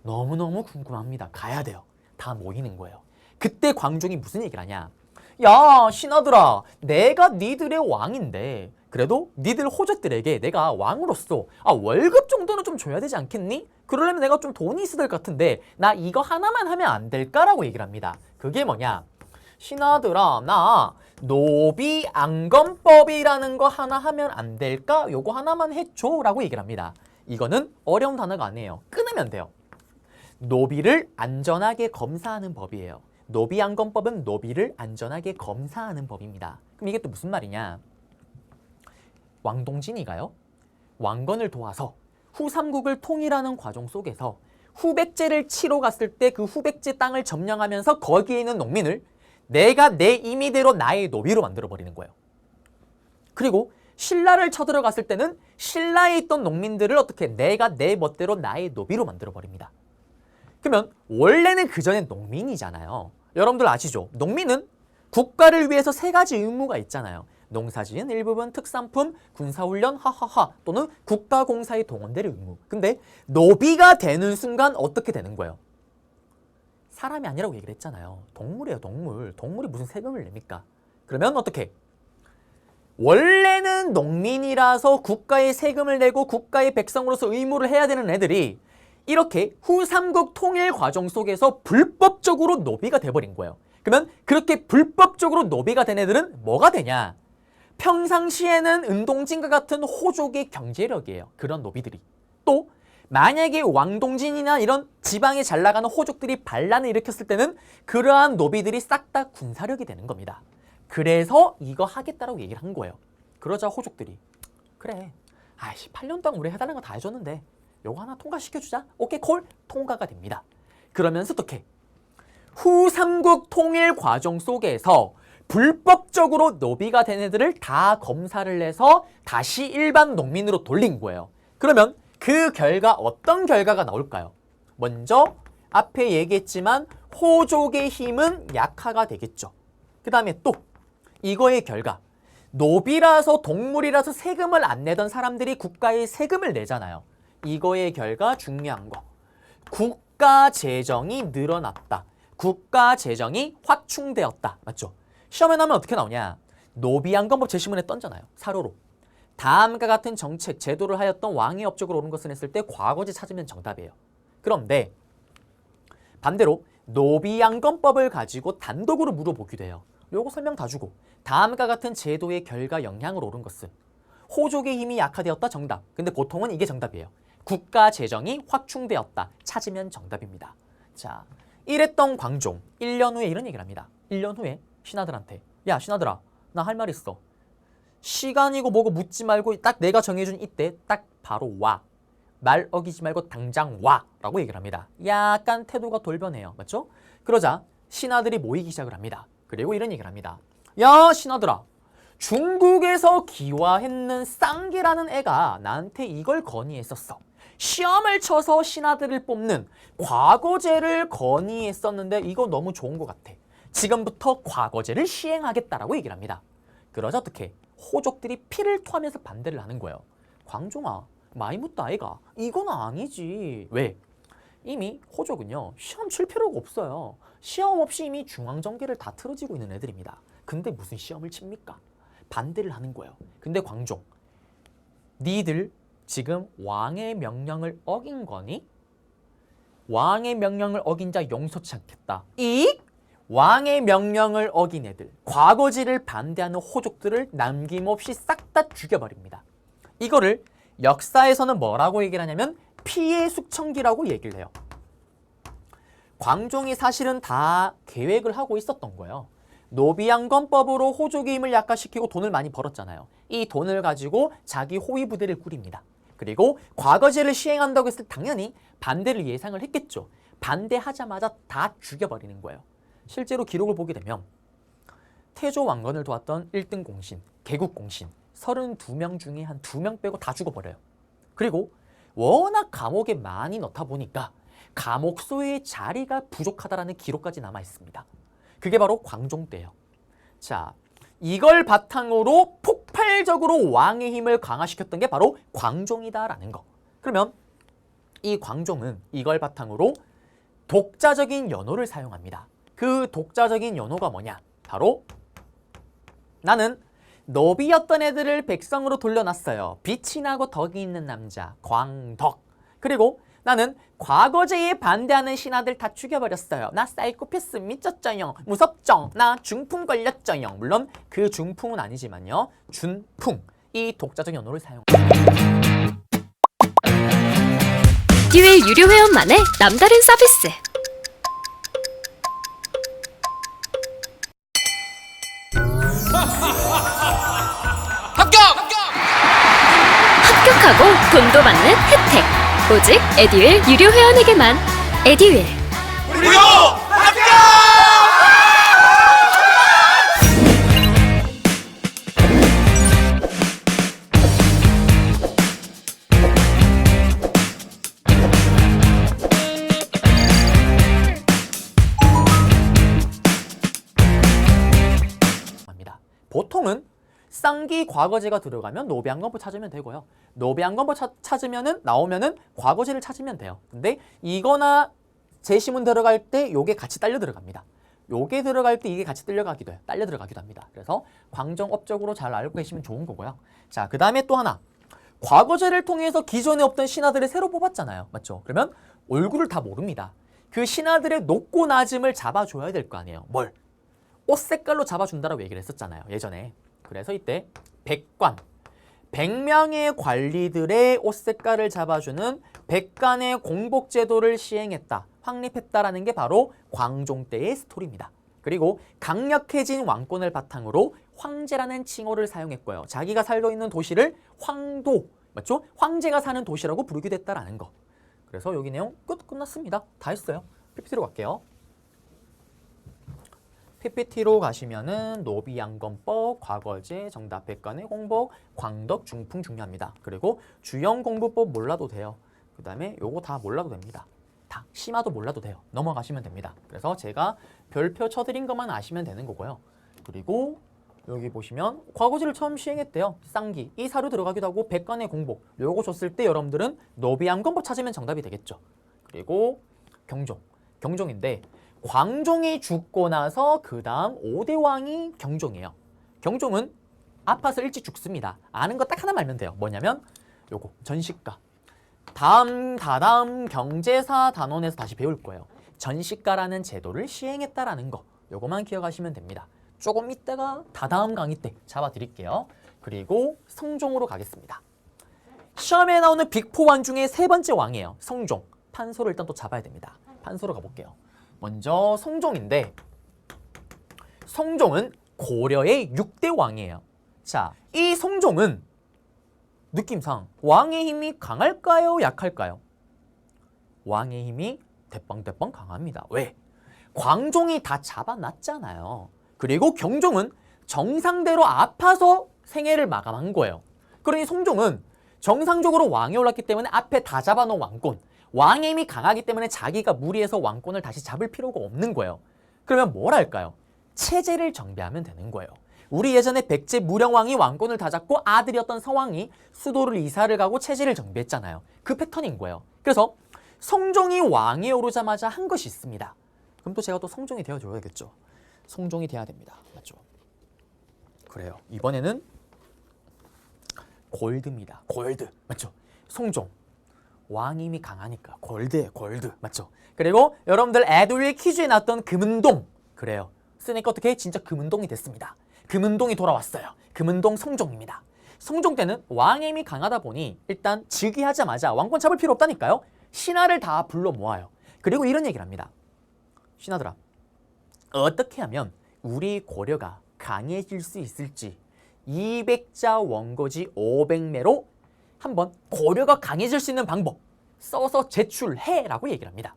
너무너무 궁금합니다. 가야 돼요. 다 모이는 거예요. 그때 광종이 무슨 얘기를 하냐? 야, 신하들아, 내가 니들의 왕인데 그래도 니들 호족들에게 내가 왕으로서 월급 정도는 좀 줘야 되지 않겠니? 그러려면 내가 좀 돈이 있어야 될 것 같은데 나 이거 하나만 하면 안 될까라고 얘기를 합니다. 그게 뭐냐? 신하들아, 나 노비안건법이라는 거 하나 하면 안 될까? 요거 하나만 해줘 라고 얘기를 합니다. 이거는 어려운 단어가 아니에요. 끊으면 돼요. 노비를 안전하게 검사하는 법이에요. 노비안건법은 노비를 안전하게 검사하는 법입니다. 그럼 이게 또 무슨 말이냐? 왕동진이가요, 왕건을 도와서 후삼국을 통일하는 과정 속에서 후백제를 치러 갔을 때 그 후백제 땅을 점령하면서 거기에 있는 농민을 내가 내 임의대로 나의 노비로 만들어버리는 거예요. 그리고 신라를 쳐들어갔을 때는 신라에 있던 농민들을 어떻게 내가 내 멋대로 나의 노비로 만들어버립니다. 그러면 원래는 그전엔 농민이잖아요. 여러분들 아시죠? 농민은 국가를 위해서 세 가지 의무가 있잖아요. 농사지은 일부분, 특산품, 군사훈련, 하하하 또는 국가공사에 동원될 의무. 근데 노비가 되는 순간 어떻게 되는 거예요? 사람이 아니라고 얘기를 했잖아요. 동물이에요, 동물. 동물이 무슨 세금을 냅니까? 그러면 어떻게? 원래는 농민이라서 국가에 세금을 내고 국가의 백성으로서 의무를 해야 되는 애들이 이렇게 후삼국 통일 과정 속에서 불법적으로 노비가 돼버린 거예요. 그러면 그렇게 불법적으로 노비가 된 애들은 뭐가 되냐? 평상시에는 은동진과 같은 호족의 경제력이에요. 그런 노비들이. 또 만약에 왕동진이나 이런 지방에 잘 나가는 호족들이 반란을 일으켰을 때는 그러한 노비들이 싹 다 군사력이 되는 겁니다. 그래서 이거 하겠다라고 얘기를 한 거예요. 그러자 호족들이 그래, 8년 동안 우리 해달라는 거 다 해줬는데 요거 하나 통과시켜주자. 오케이, 콜. 통과가 됩니다. 그러면서 어떻게? 후삼국 통일 과정 속에서 불법적으로 노비가 된 애들을 다 검사를 해서 다시 일반 농민으로 돌린 거예요. 그러면 그 결과 어떤 결과가 나올까요? 먼저 앞에 얘기했지만 호족의 힘은 약화가 되겠죠. 그 다음에 또 이거의 결과, 노비라서 동물이라서 세금을 안 내던 사람들이 국가에 세금을 내잖아요. 이거의 결과 중요한 거, 국가 재정이 늘어났다. 국가 재정이 확충되었다. 맞죠? 시험에 나오면 어떻게 나오냐? 노비안건법 제시문에 던잖아요. 사료로. 다음과 같은 정책, 제도를 하였던 왕의 업적으로 오른 것을 했을 때 과거제 찾으면 정답이에요. 그런데 반대로 노비안건법을 가지고 단독으로 물어보기도 해요. 요거 설명 다 주고 다음과 같은 제도의 결과 영향으로 오른 것은 호족의 힘이 약화되었다. 정답. 근데 보통은 이게 정답이에요. 국가 재정이 확충되었다. 찾으면 정답입니다. 자, 이랬던 광종 1년 후에 이런 얘기를 합니다. 1년 후에 신하들한테 야, 신하들아, 나 할 말 있어. 시간이고 뭐고 묻지 말고 딱 내가 정해준 이때 딱 바로 와. 말 어기지 말고 당장 와 라고 얘기를 합니다. 약간 태도가 돌변해요. 맞죠? 그러자 신하들이 모이기 시작을 합니다. 그리고 이런 얘기를 합니다. 야, 신하들아, 중국에서 기화했는 쌍계라는 애가 나한테 이걸 건의했었어. 시험을 쳐서 신하들을 뽑는 과거제를 건의했었는데 이거 너무 좋은 것 같아. 지금부터 과거제를 시행하겠다라고 얘기를 합니다. 그러자 어떻게? 호족들이 피를 토하면서 반대를 하는 거예요. 광종아, 많이 묻다 아이가. 이건 아니지. 왜? 이미 호족은요, 시험 칠 필요가 없어요. 시험 없이 이미 중앙정계를 다 틀어지고 있는 애들입니다. 근데 무슨 시험을 칩니까? 반대를 하는 거예요. 근데 광종, 니들 지금 왕의 명령을 어긴 거니? 왕의 명령을 어긴 자 용서치 않겠다. 이 왕의 명령을 어긴 애들, 과거지를 반대하는 호족들을 남김없이 싹 다 죽여버립니다. 이거를 역사에서는 뭐라고 얘기를 하냐면 피해 숙청기라고 얘기를 해요. 광종이 사실은 다 계획을 하고 있었던 거예요. 노비양건법으로 호족의 힘을 약화시키고 돈을 많이 벌었잖아요. 이 돈을 가지고 자기 호위 부대를 꾸립니다. 그리고 과거제를 시행한다고 했을 때 당연히 반대를 예상을 했겠죠. 반대하자마자 다 죽여버리는 거예요. 실제로 기록을 보게 되면 태조 왕건을 도왔던 1등 공신, 개국 공신 32명 중에 한 2명 빼고 다 죽어버려요. 그리고 워낙 감옥에 많이 넣다 보니까 감옥소의 자리가 부족하다라는 기록까지 남아 있습니다. 그게 바로 광종 때예요. 자, 이걸 바탕으로 폭발적으로 왕의 힘을 강화시켰던 게 바로 광종이다라는 거. 그러면 이 광종은 이걸 바탕으로 독자적인 연호를 사용합니다. 그 독자적인 연호가 뭐냐? 바로 나는 노비였던 애들을 백성으로 돌려놨어요. 빛이 나고 덕이 있는 남자 광덕. 그리고 나는 과거제에 반대하는 신하들 다 죽여버렸어요. 나 사이코패스 미쳤죠요. 무섭죠. 나 중풍 걸렸죠요. 물론 그 중풍은 아니지만요. 준풍. 이 독자적 연호를 사용합니다. 에듀윌 유료 회원만의 남다른 서비스. 합격하고 돈도 받는 혜택. 오직 에듀윌 유료 회원에게만. 에듀윌. 무료 합격! 보통은 쌍기 과거제가 들어가면 노비양건법 찾으면 되고요. 노비양건법 찾으면은 나오면은 과거제를 찾으면 돼요. 근데 이거나 제시문 들어갈 때 요게 같이 딸려 들어갑니다. 요게 들어갈 때 이게 같이 딸려가기도 해요. 딸려 들어가기도 합니다. 그래서 광종업적으로 잘 알고 계시면 좋은 거고요. 자, 그 다음에 또 하나. 과거제를 통해서 기존에 없던 신하들을 새로 뽑았잖아요. 맞죠? 그러면 얼굴을 다 모릅니다. 그 신하들의 높고 낮음을 잡아줘야 될 거 아니에요. 뭘? 옷 색깔로 잡아준다라고 얘기를 했었잖아요. 예전에. 그래서 이때 백관, 100명의 관리들의 옷 색깔을 잡아주는 백관의 공복 제도를 시행했다, 확립했다라는 게 바로 광종 때의 스토리입니다. 그리고 강력해진 왕권을 바탕으로 황제라는 칭호를 사용했고요. 자기가 살고 있는 도시를 황도, 맞죠? 황제가 사는 도시라고 부르게 됐다라는 거. 그래서 여기 내용 끝났습니다. 다 했어요. PPT로 갈게요. PPT로 가시면은 노비양건법, 과거제, 정답 백관의 공복, 광덕, 중풍 중요합니다. 그리고 주영공부법 몰라도 돼요. 그 다음에 요거 다 몰라도 됩니다. 다 심화도 몰라도 돼요. 넘어가시면 됩니다. 그래서 제가 별표 쳐드린 것만 아시면 되는 거고요. 그리고 여기 보시면 과거제를 처음 시행했대요. 쌍기, 이 사료 들어가기도 하고 백관의 공복, 요거 줬을 때 여러분들은 노비양건법 찾으면 정답이 되겠죠. 그리고 경종인데 광종이 죽고 나서 그 다음 5대 왕이 경종이에요. 경종은 아파서 일찍 죽습니다. 아는 거 딱 하나만 알면 돼요. 뭐냐면 요거 전시가. 다다음 경제사 단원에서 다시 배울 거예요. 전시가라는 제도를 시행했다라는 거. 요거만 기억하시면 됩니다. 조금 이따가 다다음 강의 때 잡아드릴게요. 그리고 성종으로 가겠습니다. 시험에 나오는 빅4왕 중에 세 번째 왕이에요. 성종. 판소를 일단 또 잡아야 됩니다. 판소로 가볼게요. 먼저 성종인데 성종은 고려의 6대 왕이에요. 자, 이 성종은 느낌상 왕의 힘이 강할까요? 약할까요? 왕의 힘이 대빵대빵 강합니다. 왜? 광종이 다 잡아놨잖아요. 그리고 경종은 정상대로 아파서 생애를 마감한 거예요. 그러니 성종은 정상적으로 왕에 올랐기 때문에 앞에 다 잡아놓은 왕권, 왕의 힘이 강하기 때문에 자기가 무리해서 왕권을 다시 잡을 필요가 없는 거예요. 그러면 뭘 할까요? 체제를 정비하면 되는 거예요. 우리 예전에 백제 무령왕이 왕권을 다 잡고 아들이었던 서왕이 수도를 이사를 가고 체제를 정비했잖아요. 그 패턴인 거예요. 그래서 성종이 왕에 오르자마자 한 것이 있습니다. 그럼 또 제가 또 성종이 되어줘야겠죠. 성종이 돼야 됩니다. 맞죠? 그래요. 이번에는 골드입니다. 골드. 맞죠? 성종. 왕 힘이 강하니까 골드에 골드. 맞죠? 그리고 여러분들 에듀윌 퀴즈에 나왔던 금은동. 그래요. 쓰니까 어떻게 진짜 금은동이 됐습니다. 금은동이 돌아왔어요. 금은동 성종입니다. 성종 때는 왕의 힘이 강하다 보니 일단 즉위하자마자 왕권 잡을 필요 없다니까요. 신하를 다 불러 모아요. 그리고 이런 얘기를 합니다. 신하들아, 어떻게 하면 우리 고려가 강해질 수 있을지 200자 원고지 500매로 한번 고려가 강해질 수 있는 방법 써서 제출해라고 얘기를 합니다.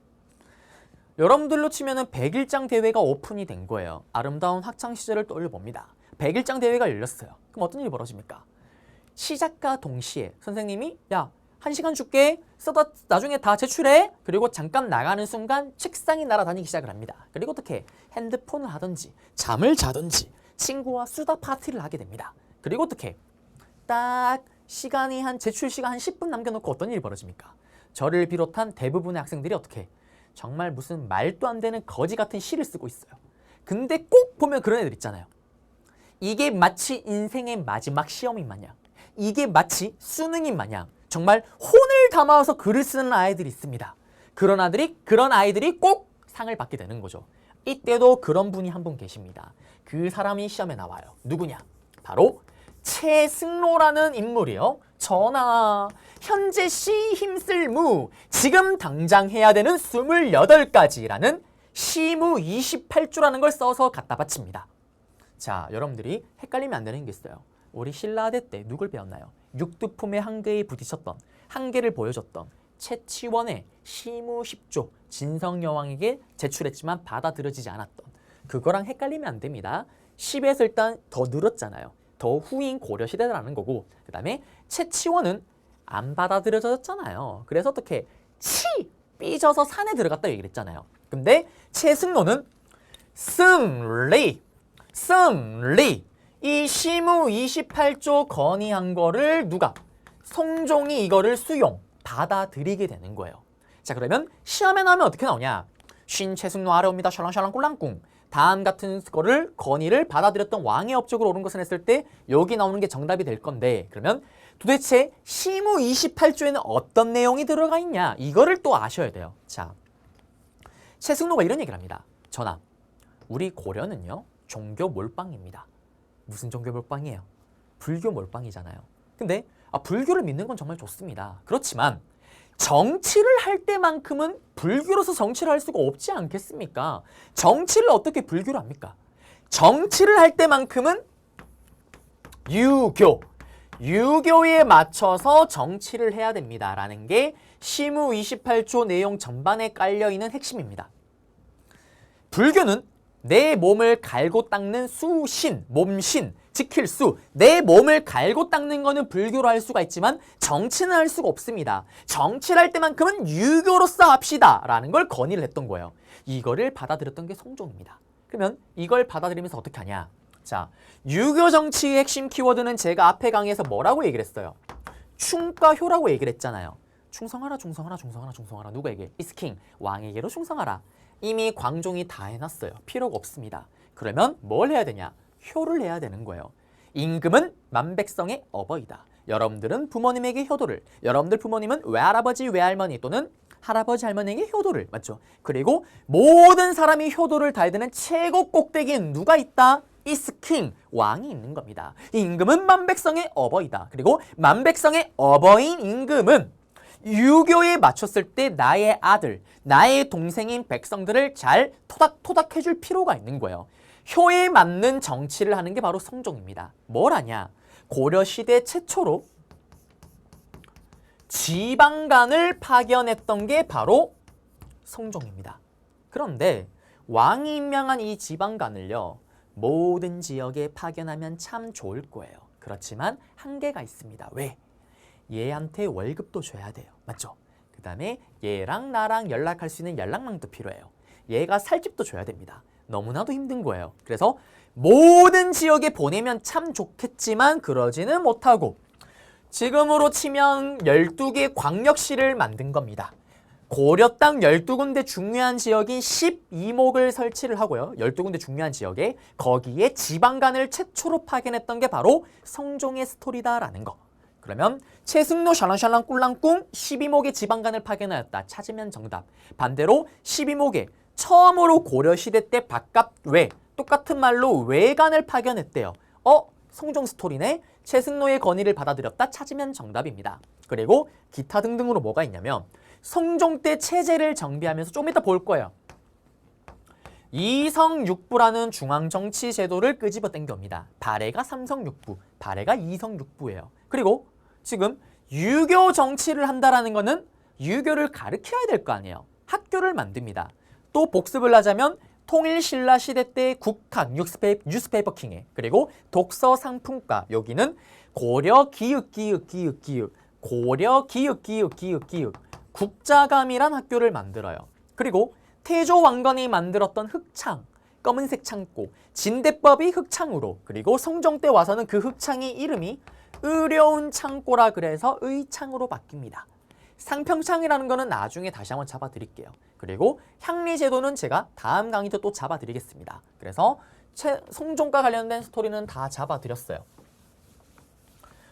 여러분들로 치면은 백일장 대회가 오픈이 된 거예요. 아름다운 학창 시절을 떠올려봅니다. 백일장 대회가 열렸어요. 그럼 어떤 일이 벌어집니까? 시작과 동시에 선생님이 야, 1시간 줄게. 써다 나중에 다 제출해. 그리고 잠깐 나가는 순간 책상이 날아다니기 시작을 합니다. 그리고 어떻게 핸드폰을 하든지 잠을 자든지 친구와 수다 파티를 하게 됩니다. 그리고 어떻게 딱 시간이 제출 시간 한 10분 남겨놓고 어떤 일이 벌어집니까? 저를 비롯한 대부분의 학생들이 어떻게 정말 무슨 말도 안 되는 거지 같은 시를 쓰고 있어요. 근데 꼭 보면 그런 애들 있잖아요. 이게 마치 인생의 마지막 시험인 마냥, 이게 마치 수능인 마냥 정말 혼을 담아서 글을 쓰는 아이들이 있습니다. 그런 아이들이 꼭 상을 받게 되는 거죠. 이때도 그런 분이 한 분 계십니다. 그 사람이 시험에 나와요. 누구냐? 바로 최승로라는 인물이요. 전하, 현재 시 힘쓸 무, 지금 당장 해야 되는 28가지라는 시무 28조라는 걸 써서 갖다 바칩니다. 자, 여러분들이 헷갈리면 안 되는 게 있어요. 우리 신라대 때 누굴 배웠나요? 육두품의 한계에 부딪혔던, 한계를 보여줬던 채치원의 시무 10조, 진성여왕에게 제출했지만 받아들여지지 않았던 그거랑 헷갈리면 안 됩니다. 10에서 일단 더 늘었잖아요. 더 후인 고려시대라는 거고, 그 다음에 채치원은 안 받아들여졌잖아요. 그래서 어떻게 삐져서 산에 들어갔다 얘기를 했잖아요. 근데 최승로는 승리 이 시무 28조 건의한 거를 누가? 성종이 이거를 받아들이게 되는 거예요. 자, 그러면 시험에 나오면 어떻게 나오냐? 신 최승로 아래옵니다. 샬랑샬랑 꿀랑꿍. 다음 같은 거를 건의를 받아들였던 왕의 업적으로 옳은 것을 했을 때 여기 나오는 게 정답이 될 건데, 그러면 도대체 시무 28조에는 어떤 내용이 들어가 있냐? 이거를 또 아셔야 돼요. 자, 최승로가 이런 얘기를 합니다. 전하, 우리 고려는요 종교 몰빵입니다. 무슨 종교 몰빵이에요? 불교 몰빵이잖아요. 근데 불교를 믿는 건 정말 좋습니다. 그렇지만 정치를 할 때만큼은 불교로서 정치를 할 수가 없지 않겠습니까? 정치를 어떻게 불교로 합니까? 정치를 할 때만큼은 유교에 맞춰서 정치를 해야 됩니다. 라는 게 시무 28조 내용 전반에 깔려있는 핵심입니다. 불교는 내 몸을 갈고 닦는 수신, 몸신, 지킬 수, 내 몸을 갈고 닦는 거는 불교로 할 수가 있지만 정치는 할 수가 없습니다. 정치를 할 때만큼은 유교로서 합시다 라는 걸 건의를 했던 거예요. 이거를 받아들였던 게 성종입니다. 그러면 이걸 받아들이면서 어떻게 하냐? 자, 유교 정치의 핵심 키워드는 제가 앞에 강의에서 뭐라고 얘기를 했어요? 충과 효라고 얘기를 했잖아요. 충성하라, 충성하라, 충성하라, 충성하라. 누구에게? 이스킹, 왕에게로 충성하라. 이미 광종이 다 해놨어요. 필요가 없습니다. 그러면 뭘 해야 되냐? 효를 해야 되는 거예요. 임금은 만백성의 어버이다. 여러분들은 부모님에게 효도를, 여러분들 부모님은 외할아버지, 외할머니 또는 할아버지, 할머니에게 효도를, 맞죠? 그리고 모든 사람이 효도를 다해야 되는 최고 꼭대기엔 누가 있다? 이스킹, 왕이 있는 겁니다. 임금은 만백성의 어버이다. 그리고 만백성의 어버인 임금은 유교에 맞췄을 때 나의 아들, 나의 동생인 백성들을 잘 토닥토닥 해줄 필요가 있는 거예요. 효에 맞는 정치를 하는 게 바로 성종입니다. 뭘 하냐? 고려시대 최초로 지방간을 파견했던 게 바로 성종입니다. 그런데 왕이 임명한 이 지방간을요, 모든 지역에 파견하면 참 좋을 거예요. 그렇지만 한계가 있습니다. 왜? 얘한테 월급도 줘야 돼요. 맞죠? 그 다음에 얘랑 나랑 연락할 수 있는 연락망도 필요해요. 얘가 살 집도 줘야 됩니다. 너무나도 힘든 거예요. 그래서 모든 지역에 보내면 참 좋겠지만 그러지는 못하고 지금으로 치면 12개 광역시를 만든 겁니다. 고려 땅 12군데 중요한 지역인 12목을 설치를 하고요. 12군데 중요한 지역에 거기에 지방간을 최초로 파견했던 게 바로 성종의 스토리다라는 거. 그러면 최승로 샬랑샬랑 꿀랑꿍 12목의 지방간을 파견하였다. 찾으면 정답. 반대로 12목의 처음으로 고려시대 때 바깥 외, 똑같은 말로 외관을 파견했대요. 성종 스토리네. 최승로의 건의를 받아들였다 찾으면 정답입니다. 그리고 기타 등등으로 뭐가 있냐면 성종 때 체제를 정비하면서 좀 이따 볼 거예요. 이성육부라는 중앙정치 제도를 끄집어 당겨옵니다. 발해가 삼성육부, 발해가 이성육부예요. 그리고 지금 유교 정치를 한다라는 거는 유교를 가르쳐야 될 거 아니에요. 학교를 만듭니다. 또 복습을 하자면 통일신라 시대 때 국학, 뉴스페이퍼 킹에 그리고 독서 상품가 여기는 고려 기읍 고려 기읍 국자감이란 학교를 만들어요. 그리고 태조 왕건이 만들었던 흑창, 검은색 창고, 진대법이 흑창으로 그리고 성종 때 와서는 그 흑창이 이름이 의려운 창고라 그래서 의창으로 바뀝니다. 상평창이라는 거는 나중에 다시 한번 잡아드릴게요. 그리고 향리제도는 제가 다음 강의 때 또 잡아드리겠습니다. 그래서 성종과 관련된 스토리는 다 잡아드렸어요.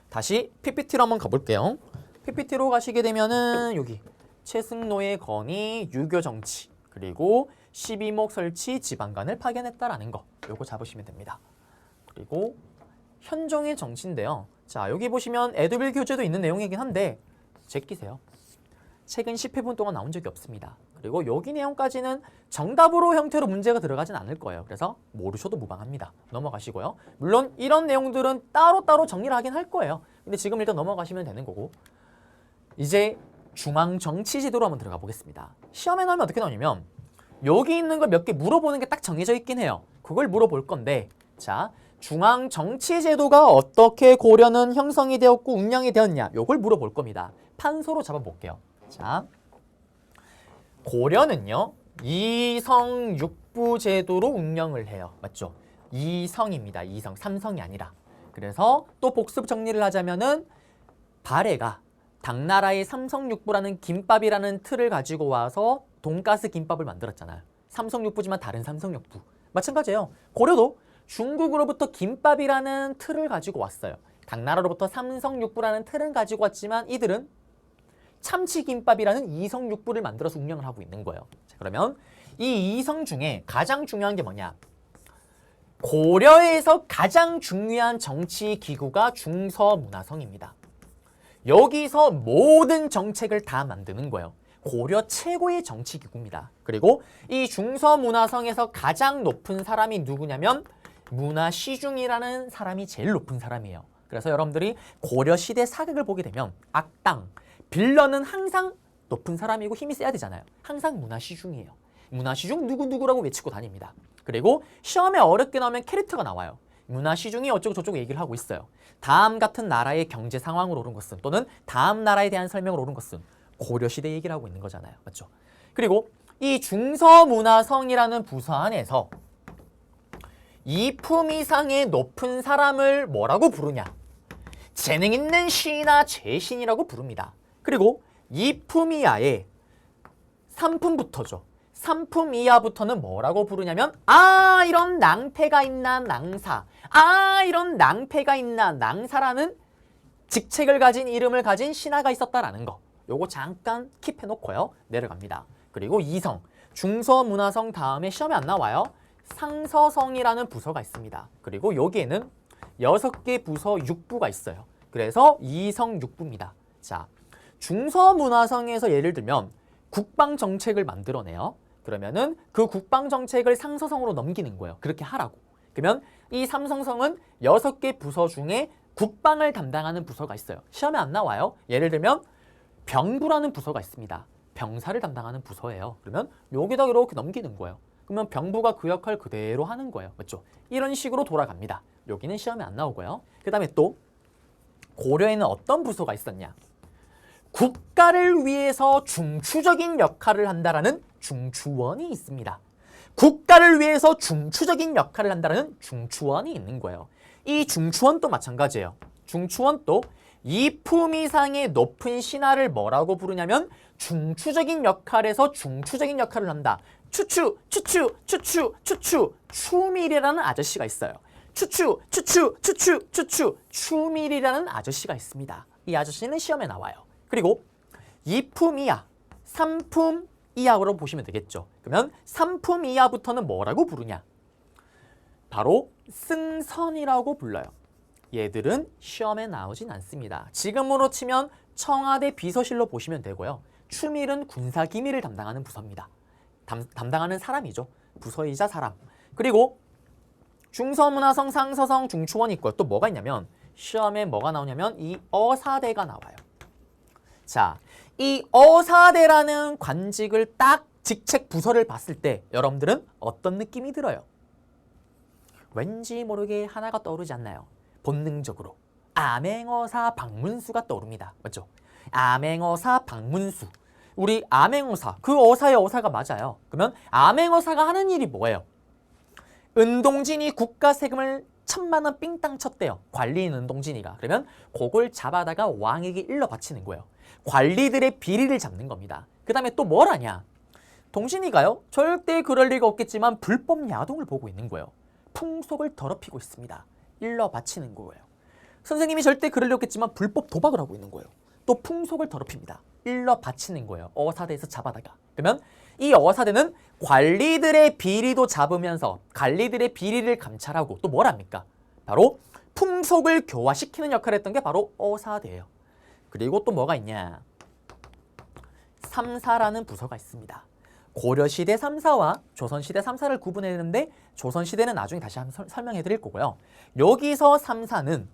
다시 PPT로 한번 가볼게요. PPT로 가시게 되면은 여기 최승로의 건의, 유교정치, 그리고 12목 설치, 지방간을 파견했다라는 거 요거 잡으시면 됩니다. 그리고 현종의 정치인데요. 자, 여기 보시면 에드빌 교재도 있는 내용이긴 한데 제끼세요. 최근 10회분 동안 나온 적이 없습니다. 그리고 여기 내용까지는 정답으로 형태로 문제가 들어가진 않을 거예요. 그래서 모르셔도 무방합니다. 넘어가시고요. 물론 이런 내용들은 따로따로 정리를 하긴 할 거예요. 근데 지금 일단 넘어가시면 되는 거고 이제 중앙정치제도로 한번 들어가 보겠습니다. 시험에 나오면 어떻게 나오냐면 여기 있는 걸 몇 개 물어보는 게 딱 정해져 있긴 해요. 그걸 물어볼 건데 자, 중앙정치제도가 어떻게 고려는 형성이 되었고 운영이 되었냐 요걸 물어볼 겁니다. 판소로 잡아볼게요. 자, 고려는요 이성육부 제도로 운영을 해요. 맞죠? 이성입니다. 이성, 삼성이 아니라. 그래서 또 복습 정리를 하자면은 발해가 당나라의 삼성육부라는 김밥이라는 틀을 가지고 와서 돈가스 김밥을 만들었잖아요. 삼성육부지만 다른 삼성육부. 마찬가지예요. 고려도 중국으로부터 김밥이라는 틀을 가지고 왔어요. 당나라로부터 삼성육부라는 틀은 가지고 왔지만 이들은 참치김밥이라는 이성육부를 만들어서 운영을 하고 있는 거예요. 자, 그러면 이 이성 중에 가장 중요한 게 뭐냐? 고려에서 가장 중요한 정치 기구가 중서문화성입니다. 여기서 모든 정책을 다 만드는 거예요. 고려 최고의 정치 기구입니다. 그리고 이 중서문화성에서 가장 높은 사람이 누구냐면 문화시중이라는 사람이 제일 높은 사람이에요. 그래서 여러분들이 고려시대 사극을 보게 되면 악당, 빌런은 항상 높은 사람이고 힘이 세야 되잖아요. 항상 문화시중이에요. 문화시중 누구누구라고 외치고 다닙니다. 그리고 시험에 어렵게 나오면 캐릭터가 나와요. 문화시중이 어쩌고 저쩌고 얘기를 하고 있어요. 다음 같은 나라의 경제 상황으로 오른 것은 또는 다음 나라에 대한 설명으로 오른 것은 고려시대 얘기를 하고 있는 거잖아요. 맞죠? 그리고 이 중서문화성이라는 부서 안에서 이 품 이상의 높은 사람을 뭐라고 부르냐? 재능 있는 시나 재신이라고 부릅니다. 그리고 2품 이하의 3품부터죠. 3품 이하부터는 뭐라고 부르냐면 이런 낭패가 있나 낭사, 이런 낭패가 있나 낭사라는 직책을 가진 이름을 가진 신하가 있었다라는 거. 요거 잠깐 킵해놓고요. 내려갑니다. 그리고 2성, 중서문화성 다음에 시험에 안 나와요. 상서성이라는 부서가 있습니다. 그리고 여기에는 6개 부서 6부가 있어요. 그래서 이성육부입니다. 자, 중서문화성에서 예를 들면 국방정책을 만들어내요. 그러면은 그 국방정책을 상서성으로 넘기는 거예요. 그렇게 하라고. 그러면 이 삼성성은 6개 부서 중에 국방을 담당하는 부서가 있어요. 시험에 안 나와요. 예를 들면 병부라는 부서가 있습니다. 병사를 담당하는 부서예요. 그러면 여기다 이렇게 넘기는 거예요. 그러면 병부가 그 역할 그대로 하는 거예요. 맞죠? 이런 식으로 돌아갑니다. 여기는 시험에 안 나오고요. 그 다음에 또 고려에는 어떤 부서가 있었냐? 국가를 위해서 중추적인 역할을 한다라는 중추원이 있습니다. 국가를 위해서 중추적인 역할을 한다라는 중추원이 있는 거예요. 이 중추원도 마찬가지예요. 중추원도 2품 이상의 높은 신하를 뭐라고 부르냐면 중추적인 역할에서 중추적인 역할을 한다. 추밀이라는 아저씨가 있어요. 추밀이라는 아저씨가 있습니다. 이 아저씨는 시험에 나와요. 그리고 2품 이하, 3품 이하로 보시면 되겠죠. 그러면 삼품 이하부터는 뭐라고 부르냐? 바로 승선이라고 불러요. 얘들은 시험에 나오진 않습니다. 지금으로 치면 청와대 비서실로 보시면 되고요. 추밀은 군사기밀을 담당하는 부서입니다. 담당하는 사람이죠. 부서이자 사람. 그리고 중서문화성, 상서성, 중추원 있고요. 또 뭐가 있냐면 시험에 뭐가 나오냐면 이 어사대가 나와요. 자, 이 어사대라는 관직을 딱 직책 부서를 봤을 때 여러분들은 어떤 느낌이 들어요? 왠지 모르게 하나가 떠오르지 않나요? 본능적으로 암행어사 박문수가 떠오릅니다. 맞죠? 암행어사 박문수. 우리 암행어사, 그 어사의 어사가 맞아요. 그러면 암행어사가 하는 일이 뭐예요? 은동진이 국가 세금을 1,000만 원 삥땅 쳤대요. 관리인 은동진이가. 그러면 그걸 잡아다가 왕에게 일러 바치는 거예요. 관리들의 비리를 잡는 겁니다. 그 다음에 또 뭘 하냐? 동진이가요, 절대 그럴 리가 없겠지만 불법 야동을 보고 있는 거예요. 풍속을 더럽히고 있습니다. 일러 바치는 거예요. 선생님이 절대 그럴 리 없겠지만 불법 도박을 하고 있는 거예요. 또 풍속을 더럽힙니다. 일러 바치는 거예요. 어사대에서 잡아다가. 그러면 이 어사대는 관리들의 비리도 잡으면서 관리들의 비리를 감찰하고 또 뭘 합니까? 바로 풍속을 교화시키는 역할을 했던 게 바로 어사대예요. 그리고 또 뭐가 있냐? 삼사라는 부서가 있습니다. 고려시대 3사와 조선시대 3사를 구분했는데 조선시대는 나중에 다시 한번 설명해 드릴 거고요. 여기서 3사는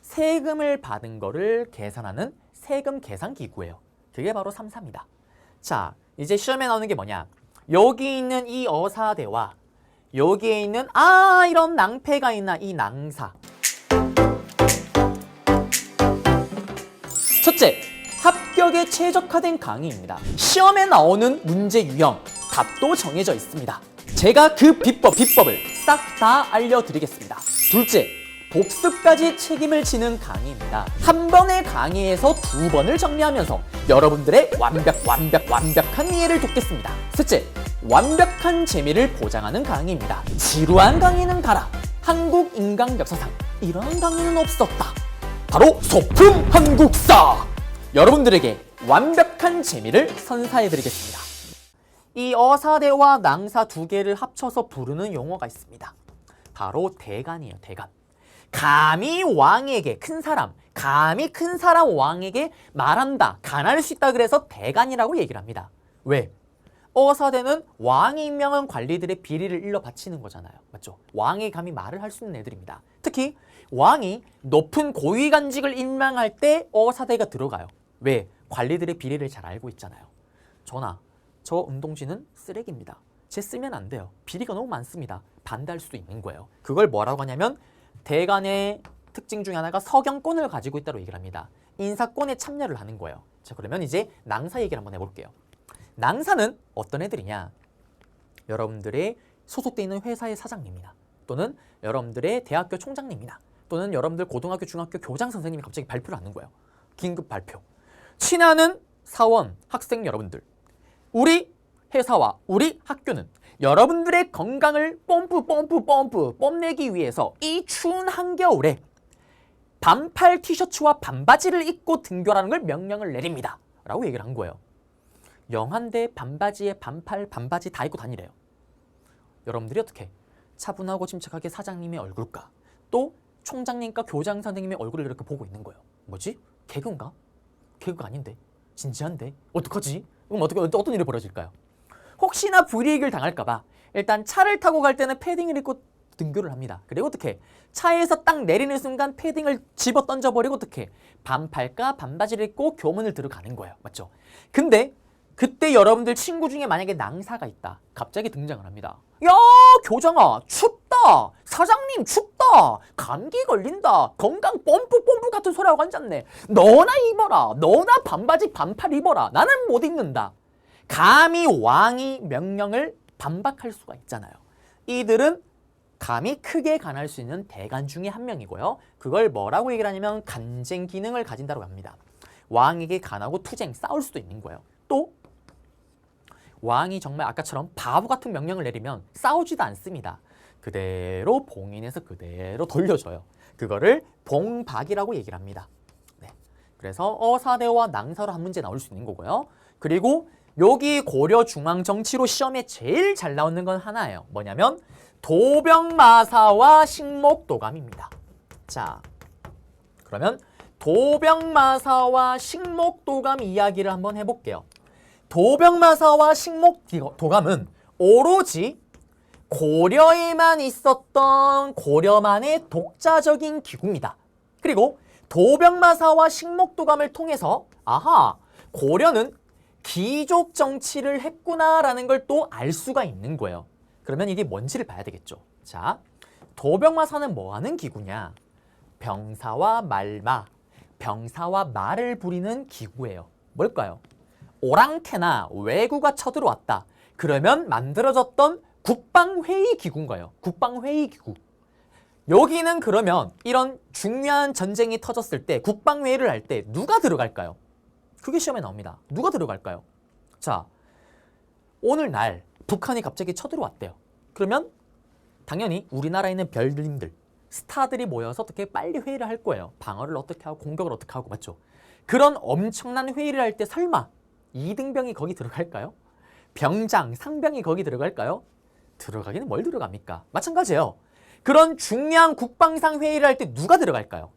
세금을 받은 거를 계산하는 세금 계산 기구예요. 그게 바로 3사입니다. 자, 이제 시험에 나오는 게 뭐냐? 여기 있는 이 어사대와 여기에 있는 이런 낭패가 있나 이 낭사. 첫째, 합격에 최적화된 강의입니다. 시험에 나오는 문제 유형, 답도 정해져 있습니다. 제가 그 비법을 싹 다 알려드리겠습니다. 둘째, 복습까지 책임을 지는 강의입니다. 한 번의 강의에서 2번을 정리하면서 여러분들의 완벽한 이해를 돕겠습니다. 셋째, 완벽한 재미를 보장하는 강의입니다. 지루한 강의는 가라. 한국 인간 역사상 이런 강의는 없었다. 바로 소품 한국사! 여러분들에게 완벽한 재미를 선사해드리겠습니다. 이 어사대와 낭사 2개를 합쳐서 부르는 용어가 있습니다. 바로 대간이에요. 대간. 감히 왕에게 감히 큰 사람 왕에게 말한다, 간할 수 있다 그래서 대간이라고 얘기를 합니다. 왜? 어사대는 왕이 임명한 관리들의 비리를 일러 바치는 거잖아요. 맞죠? 왕이 감히 말을 할 수 있는 애들입니다. 특히 왕이 높은 고위관직을 임명할 때 어사대가 들어가요. 왜? 관리들의 비리를 잘 알고 있잖아요. 저 은동진은 쓰레기입니다. 쟤 쓰면 안 돼요. 비리가 너무 많습니다. 반대할 수도 있는 거예요. 그걸 뭐라고 하냐면 대간의 특징 중에 하나가 서경권을 가지고 있다고 얘기를 합니다. 인사권에 참여를 하는 거예요. 자, 그러면 이제 낭사 얘기를 한번 해볼게요. 낭사는 어떤 애들이냐? 여러분들의 소속돼 있는 회사의 사장님이나 또는 여러분들의 대학교 총장님이나 또는 여러분들 고등학교, 중학교 교장 선생님이 갑자기 발표를 하는 거예요. 긴급 발표. 친하는 사원, 학생 여러분들. 우리 회사와 우리 학교는 여러분들의 건강을 뽐내기 위해서 이 추운 한겨울에 반팔 티셔츠와 반바지를 입고 등교하라는 걸 명령을 내립니다. 라고 얘기를 한 거예요. 영한데 반바지에 반바지 다 입고 다니래요. 여러분들이 어떻게 차분하고 침착하게 사장님의 얼굴과 또 총장님과 교장 선생님의 얼굴을 이렇게 보고 있는 거예요. 뭐지? 개그인가? 개그가 아닌데? 진지한데? 어떡하지? 그럼 어떤 일이 벌어질까요? 혹시나 불이익을 당할까봐 일단 차를 타고 갈 때는 패딩을 입고 등교를 합니다. 그리고 어떻게 차에서 딱 내리는 순간 패딩을 집어 던져버리고 어떻게 반팔과 반바지를 입고 교문을 들어가는 거예요. 맞죠? 근데 그때 여러분들 친구 중에 만약에 낭사가 있다. 갑자기 등장을 합니다. 야, 교장아, 춥다. 사장님, 춥다. 감기 걸린다. 건강 뽐뿌 같은 소리하고 앉았네. 너나 입어라. 너나 반바지 반팔 입어라. 나는 못 입는다. 감히 왕이 명령을 반박할 수가 있잖아요. 이들은 감히 크게 간할 수 있는 대간 중에 한 명이고요. 그걸 뭐라고 얘기를 하냐면 간쟁 기능을 가진다고 합니다. 왕에게 간하고 투쟁, 싸울 수도 있는 거예요. 또 왕이 정말 아까처럼 바보 같은 명령을 내리면 싸우지도 않습니다. 그대로 봉인해서 그대로 돌려줘요. 그거를 봉박이라고 얘기를 합니다. 네. 그래서 어사대와 낭사로 한 문제 나올 수 있는 거고요. 그리고 여기 고려 중앙 정치로 시험에 제일 잘 나오는 건 하나예요. 뭐냐면 도병마사와 식목도감입니다. 자, 그러면 도병마사와 식목도감 이야기를 한번 해볼게요. 도병마사와 식목도감은 오로지 고려에만 있었던 고려만의 독자적인 기구입니다. 그리고 도병마사와 식목도감을 통해서 아하, 고려는 귀족 정치를 했구나라는 걸 또 알 수가 있는 거예요. 그러면 이게 뭔지를 봐야 되겠죠. 자, 도병마사는 뭐 하는 기구냐? 병사와 말마, 병사와 말을 부리는 기구예요. 뭘까요? 오랑캐나 왜구가 쳐들어왔다. 그러면 만들어졌던 국방회의 기구인 거예요. 국방회의 기구. 여기는 그러면 이런 중요한 전쟁이 터졌을 때 국방회의를 할 때 누가 들어갈까요? 그게 시험에 나옵니다. 누가 들어갈까요? 자, 오늘날 북한이 갑자기 쳐들어왔대요. 그러면 당연히 우리나라에 있는 별들님들, 스타들이 모여서 어떻게 빨리 회의를 할 거예요. 방어를 어떻게 하고 공격을 어떻게 하고, 맞죠? 그런 엄청난 회의를 할 때 설마 이등병이 거기 들어갈까요? 병장, 상병이 거기 들어갈까요? 들어가기는 뭘 들어갑니까? 마찬가지예요. 그런 중요한 국방상 회의를 할 때 누가 들어갈까요?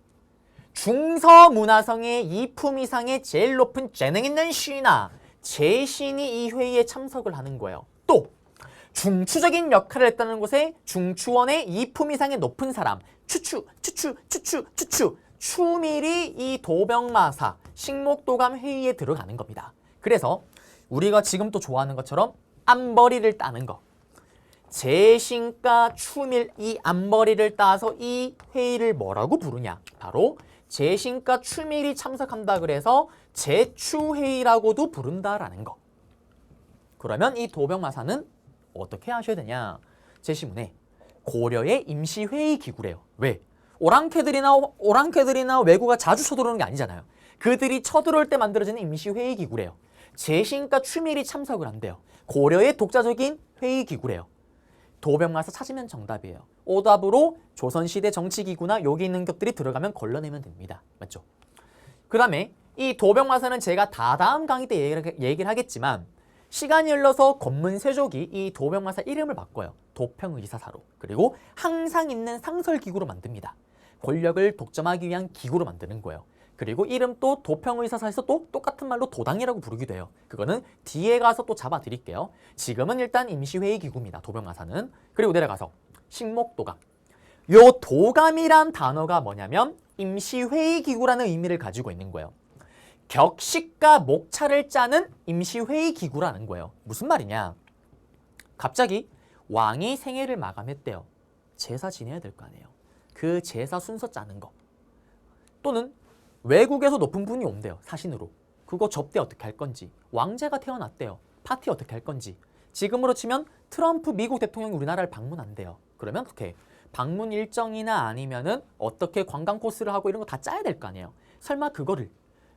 중서문화성의 2품 이상의 제일 높은 재능 있는 신하, 제신이 이 회의에 참석을 하는 거예요. 또 중추적인 역할을 했다는 곳에 중추원의 2품 이상의 높은 사람, 추추, 추밀이 이 도병마사, 식목도감 회의에 들어가는 겁니다. 그래서 우리가 지금 또 좋아하는 것처럼 앞머리를 따는 거. 제신과 추밀, 이 앞머리를 따서 이 회의를 뭐라고 부르냐? 바로 제신과 추밀이 참석한다 그래서 제추회의라고도 부른다라는 거. 그러면 이 도병마사는 어떻게 하셔야 되냐? 제시문에 고려의 임시회의 기구래요. 왜? 오랑캐들이나 왜구가 자주 쳐들어오는 게 아니잖아요. 그들이 쳐들어올 때 만들어지는 임시회의 기구래요. 제신과 추밀이 참석을 한대요. 고려의 독자적인 회의 기구래요. 도병마사 찾으면 정답이에요. 오답으로 조선시대 정치기구나 여기 있는 것들이 들어가면 걸러내면 됩니다. 맞죠? 그 다음에 이 도병마사는 제가 다음 강의 때 얘기를 하겠지만 시간이 흘러서 권문세족이 이 도병마사 이름을 바꿔요. 도평의사사로. 그리고 항상 있는 상설기구로 만듭니다. 권력을 독점하기 위한 기구로 만드는 거예요. 그리고 이름 또 도평의사사에서 또 똑같은 말로 도당이라고 부르기도 해요. 그거는 뒤에 가서 또 잡아드릴게요. 지금은 일단 임시회의 기구입니다. 도병마사는. 그리고 내려가서 식목도감. 요 도감이란 단어가 뭐냐면 임시회의 기구라는 의미를 가지고 있는 거예요. 격식과 목차를 짜는 임시회의 기구라는 거예요. 무슨 말이냐? 갑자기 왕이 생애를 마감했대요. 제사 지내야 될 거 아니에요. 그 제사 순서 짜는 거. 또는 외국에서 높은 분이 온대요. 사신으로. 그거 접대 어떻게 할 건지. 왕제가 태어났대요. 파티 어떻게 할 건지. 지금으로 치면 트럼프 미국 대통령이 우리나라를 방문한대요. 그러면 어떻게 방문 일정이나 아니면은 어떻게 관광 코스를 하고 이런 거 다 짜야 될 거 아니에요. 설마 그거를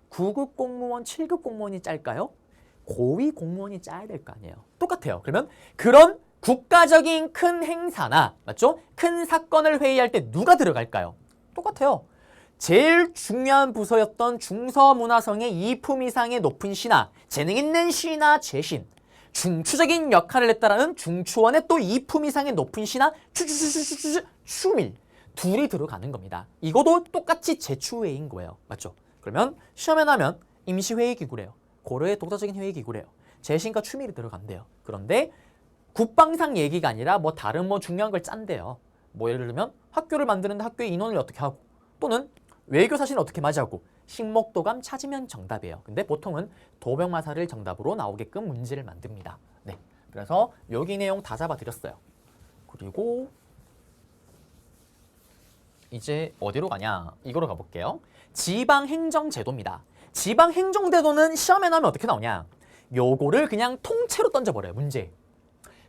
9급 공무원, 7급 공무원이 짤까요? 고위 공무원이 짜야 될 거 아니에요. 똑같아요. 그러면 그런 국가적인 큰 행사나, 맞죠? 큰 사건을 회의할 때 누가 들어갈까요? 똑같아요. 제일 중요한 부서였던 중서문화성의 2품 이상의 높은 신하, 재능 있는 신하 제신, 중추적인 역할을 했다라는 중추원의 또 2품 이상의 높은 신하 추밀 둘이 들어가는 겁니다. 이것도 똑같이 제추회의인 거예요. 맞죠? 그러면 시험에 나면 임시회의 기구래요. 고려의 독자적인 회의 기구래요. 제신과 추밀이 들어간대요. 그런데 국방상 얘기가 아니라 뭐 다른 뭐 중요한 걸 짠대요. 뭐 예를 들면 학교를 만드는데 학교의 인원을 어떻게 하고, 또는 외교 사실은 어떻게 맞이하고, 식목도감 찾으면 정답이에요. 근데 보통은 도병마사를 정답으로 나오게끔 문제를 만듭니다. 네, 그래서 여기 내용 다 잡아드렸어요. 그리고 이제 어디로 가냐? 이거로 가볼게요. 지방행정제도입니다. 지방행정제도는 시험에 나오면 어떻게 나오냐? 요거를 그냥 통째로 던져버려요. 문제.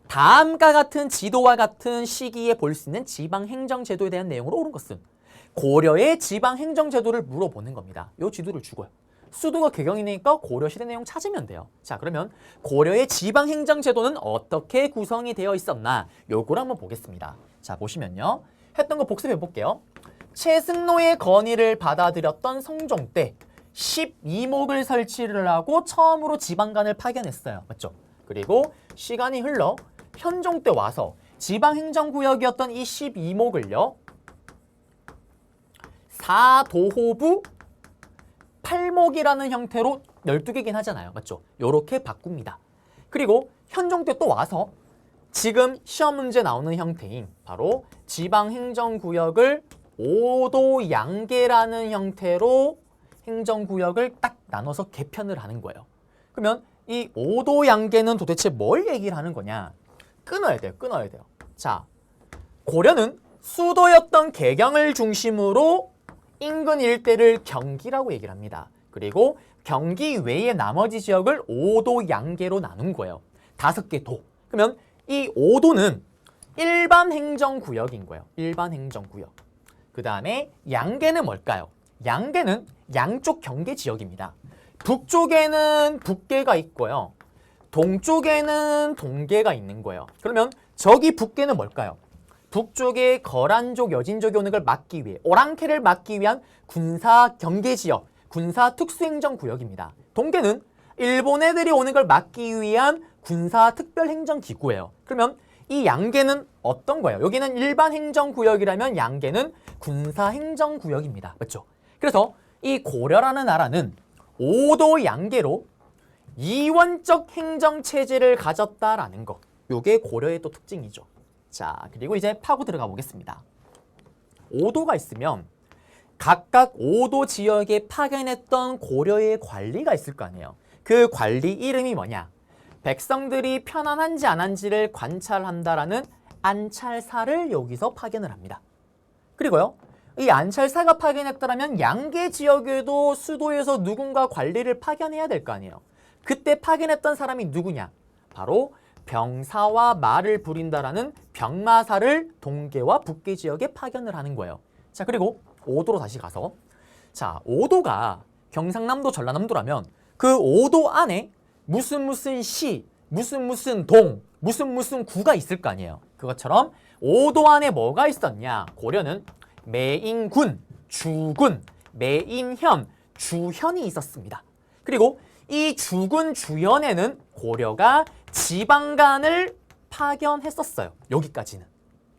다음과 같은 지도와 같은 시기에 볼 수 있는 지방행정제도에 대한 내용으로 옳은 것은 고려의 지방행정제도를 물어보는 겁니다. 요 지도를 주고요. 수도가 개경이니까 고려시대 내용 찾으면 돼요. 자, 그러면 고려의 지방행정제도는 어떻게 구성이 되어 있었나? 요거를 한번 보겠습니다. 자, 보시면요. 했던 거 복습해 볼게요. 최승로의 건의를 받아들였던 성종 때 12목을 설치를 하고 처음으로 지방간을 파견했어요. 맞죠? 그리고 시간이 흘러 현종 때 와서 지방행정구역이었던 이 12목을요. 4도호부 8목이라는 형태로 12개긴 하잖아요. 맞죠? 요렇게 바꿉니다. 그리고 현종 때 또 와서 지금 시험 문제 나오는 형태인 바로 지방행정구역을 5도 양계라는 형태로 행정구역을 딱 나눠서 개편을 하는 거예요. 그러면 이 5도 양계는 도대체 뭘 얘기를 하는 거냐? 끊어야 돼요. 끊어야 돼요. 자, 고려는 수도였던 개경을 중심으로 인근 일대를 경기라고 얘기를 합니다. 그리고 경기 외의 나머지 지역을 5도 양계로 나눈 거예요. 5개 도. 그러면 이 5도는 일반 행정구역인 거예요. 일반 행정구역. 그 다음에 양계는 뭘까요? 양계는 양쪽 경계 지역입니다. 북쪽에는 북계가 있고요. 동쪽에는 동계가 있는 거예요. 그러면 저기 북계는 뭘까요? 북쪽에 거란족, 여진족이 오는 걸 막기 위해 오랑캐를 막기 위한 군사 경계 지역, 군사 특수행정구역입니다. 동계는 일본 애들이 오는 걸 막기 위한 군사 특별행정기구예요. 그러면 이 양계는 어떤 거예요? 여기는 일반 행정구역이라면 양계는 군사행정구역입니다. 맞죠? 그래서 이 고려라는 나라는 5도 양계로 이원적 행정체제를 가졌다라는 거. 요게 고려의 또 특징이죠. 자, 그리고 이제 파고 들어가 보겠습니다. 5도가 있으면 각각 5도 지역에 파견했던 고려의 관리가 있을 거 아니에요. 그 관리 이름이 뭐냐? 백성들이 편안한지 안 한지를 관찰한다라는 안찰사를 여기서 파견을 합니다. 그리고요, 이 안찰사가 파견했다라면 양계 지역에도 수도에서 누군가 관리를 파견해야 될 거 아니에요. 그때 파견했던 사람이 누구냐? 바로 병사와 말을 부린다라는 병마사를 동계와 북계 지역에 파견을 하는 거예요. 자, 그리고 5도로 다시 가서, 자, 5도가 경상남도, 전라남도라면 그 5도 안에 무슨 시, 무슨 동, 무슨 구가 있을 거 아니에요. 그것처럼 5도 안에 뭐가 있었냐? 고려는 매인군, 주군, 매인현, 주현이 있었습니다. 그리고 이 주군, 주현에는 고려가 지방간을 파견했었어요. 여기까지는.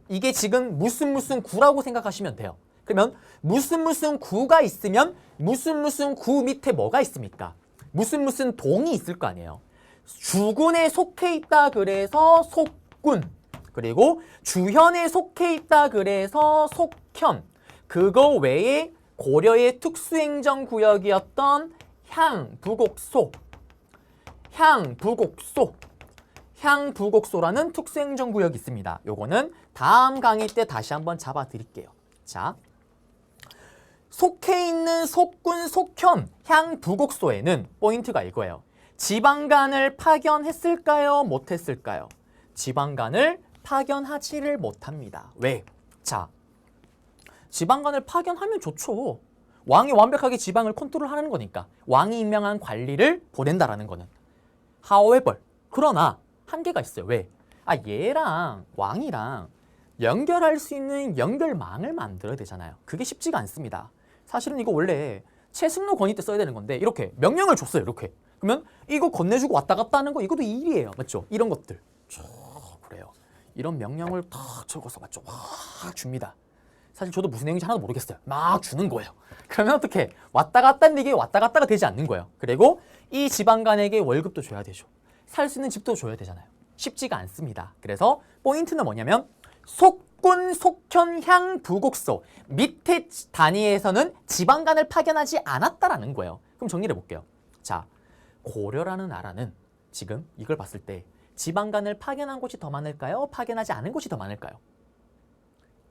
이게 지금 무슨 구라고 생각하시면 돼요. 그러면 무슨 구가 있으면 무슨 구 밑에 뭐가 있습니까? 무슨 동이 있을 거 아니에요. 주군에 속해 있다 그래서 속군, 그리고 주현에 속해 있다 그래서 속현, 그거 외에 고려의 특수행정구역이었던 향부곡소라는 특수행정구역이 있습니다. 요거는 다음 강의 때 다시 한번 잡아 드릴게요. 자, 속해 있는 속군, 속현, 향부곡소에는 포인트가 이거예요. 지방간을 파견했을까요? 못했을까요? 지방간을 파견하지를 못합니다. 왜? 자, 지방간을 파견하면 좋죠. 왕이 완벽하게 지방을 컨트롤하는 거니까. 왕이 임명한 관리를 보낸다라는 거는. However, 그러나 한계가 있어요. 왜? 얘랑 왕이랑 연결할 수 있는 연결망을 만들어야 되잖아요. 그게 쉽지가 않습니다. 사실은 이거 원래 최승로 건의 때 써야 되는 건데 이렇게 명령을 줬어요. 이렇게. 그러면 이거 건네주고 왔다 갔다 하는 거 이것도 일이에요. 맞죠? 이런 것들. 그래요. 이런 명령을 탁 적어서 맞죠? 막 줍니다. 사실 저도 무슨 내용인지 하나도 모르겠어요. 막 주는 거예요. 그러면 어떻게 왔다 갔다 하는 게 왔다 갔다가 되지 않는 거예요. 그리고 이 지방간에게 월급도 줘야 되죠. 살 수 있는 집도 줘야 되잖아요. 쉽지가 않습니다. 그래서 포인트는 뭐냐면 속군, 속현, 향, 부곡소 밑에 단위에서는 지방간을 파견하지 않았다라는 거예요. 그럼 정리를 해볼게요. 자, 고려라는 나라는 지금 이걸 봤을 때 지방간을 파견한 곳이 더 많을까요? 파견하지 않은 곳이 더 많을까요?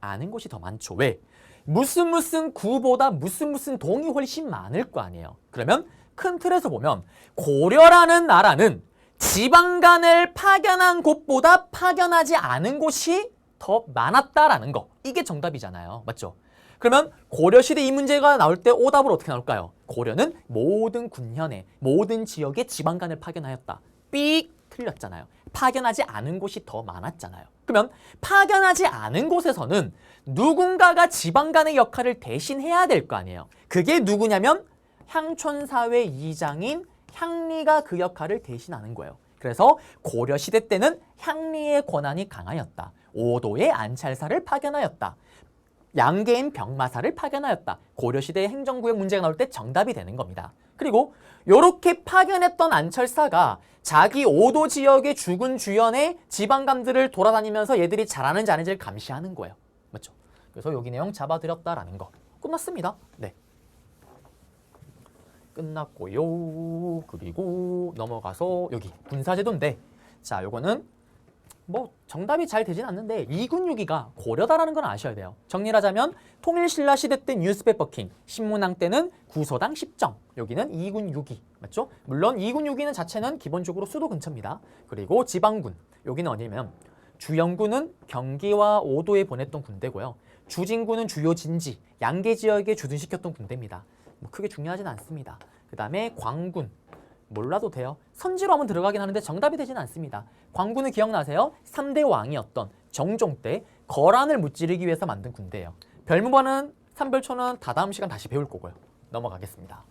아는 곳이 더 많죠. 왜? 무슨 구보다 무슨 동이 훨씬 많을 거 아니에요. 그러면 큰 틀에서 보면 고려라는 나라는 지방간을 파견한 곳보다 파견하지 않은 곳이 더 많았다라는 거. 이게 정답이잖아요. 맞죠? 그러면 고려시대 이 문제가 나올 때 오답을 어떻게 나올까요? 고려는 모든 군현에, 모든 지역에 지방간을 파견하였다. 삑! 틀렸잖아요. 파견하지 않은 곳이 더 많았잖아요. 그러면 파견하지 않은 곳에서는 누군가가 지방간의 역할을 대신해야 될 거 아니에요. 그게 누구냐면 향촌사회 이장인 향리가 그 역할을 대신하는 거예요. 그래서 고려시대 때는 향리의 권한이 강하였다. 오도의 안찰사를 파견하였다. 양계인 병마사를 파견하였다. 고려시대의 행정구역 문제가 나올 때 정답이 되는 겁니다. 그리고 이렇게 파견했던 안철사가 자기 오도 지역의 죽은 주연의 지방감들을 돌아다니면서 얘들이 잘하는지 아닌지를 감시하는 거예요. 맞죠? 그래서 여기 내용 잡아드렸다라는 거. 끝났습니다. 네. 끝났고요. 그리고 넘어가서 여기 군사제도인데, 자, 요거는 뭐 정답이 잘 되진 않는데 2군6기가 고려다라는 건 아셔야 돼요. 정리를 하자면 통일신라 시대 때 뉴스페퍼 킹, 신문왕 때는 구서당 10정, 여기는 2군6기 맞죠? 물론 2군6기는 자체는 기본적으로 수도 근처입니다. 그리고 지방군, 여기는 어디냐면 주영군은 경기와 오도에 보냈던 군대고요. 주진군은 주요 진지, 양계 지역에 주둔시켰던 군대입니다. 뭐 크게 중요하진 않습니다. 그 다음에 광군, 몰라도 돼요. 선지로 한번 들어가긴 하는데 정답이 되진 않습니다. 광군은 기억나세요? 3대 왕이었던 정종 때 거란을 무찌르기 위해서 만든 군대예요. 별무반은 삼별초는 다 다음 시간 다시 배울 거고요. 넘어가겠습니다.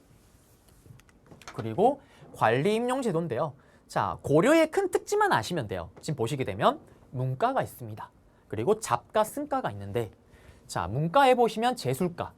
그리고 관리임용 제도인데요. 자, 고려의 큰 특징만 아시면 돼요. 지금 보시게 되면 문과가 있습니다. 그리고 잡과 승과가 있는데, 자, 문과에 보시면 재술과,